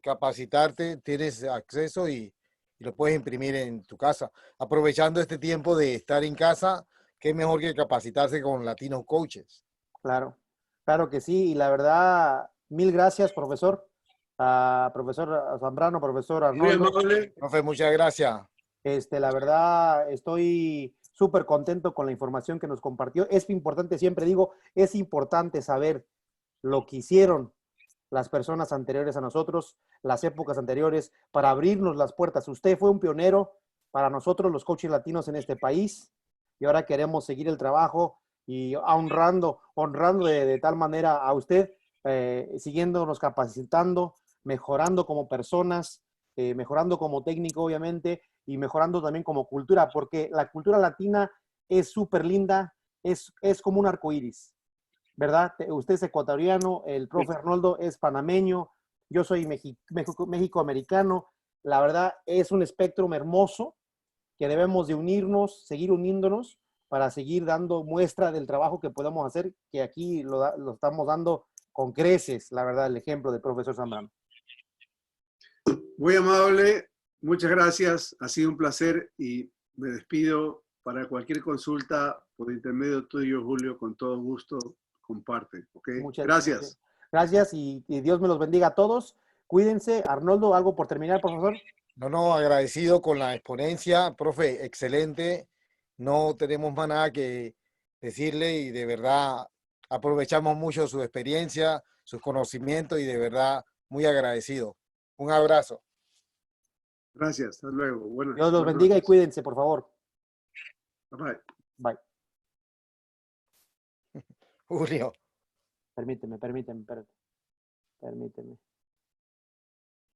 capacitarte tienes acceso y lo puedes imprimir en tu casa. Aprovechando este tiempo de estar en casa, qué mejor que capacitarse con Latino Coaches. Claro, claro que sí. Y la verdad, mil gracias, profesor. Profesor Zambrano, profesor Muy Arnoldo. amable. Profe, muchas gracias. La verdad, estoy súper contento con la información que nos compartió. Es importante, siempre digo, es importante saber lo que hicieron las personas anteriores a nosotros, las épocas anteriores, para abrirnos las puertas. Usted fue un pionero para nosotros, los coaches latinos en este país, y ahora queremos seguir el trabajo y honrando de tal manera a usted, siguiéndonos capacitando, mejorando como personas, mejorando como técnico, obviamente, y mejorando también como cultura, porque la cultura latina es súper linda, es como un arco iris, ¿verdad? Usted es ecuatoriano, el profe Arnoldo es panameño, yo soy México-americano. La verdad es un espectro hermoso que debemos de unirnos, seguir uniéndonos para seguir dando muestra del trabajo que podemos hacer, que aquí lo estamos dando con creces, la verdad, el ejemplo del profesor Zambrano. Muy amable, muchas gracias, ha sido un placer y me despido. Para cualquier consulta por intermedio tuyo, Julio, con todo gusto, comparte. ¿Okay? Muchas Gracias. gracias y Dios me los bendiga a todos. Cuídense. Arnoldo, ¿algo por terminar, profesor? No, agradecido con la exponencia, profe, excelente. No tenemos más nada que decirle y de verdad aprovechamos mucho su experiencia, sus conocimientos y de verdad muy agradecido. Un abrazo. Gracias, hasta luego. Dios los Buenas bendiga y noches. cuídense, por favor. Bye. Bye. Julio. Permíteme.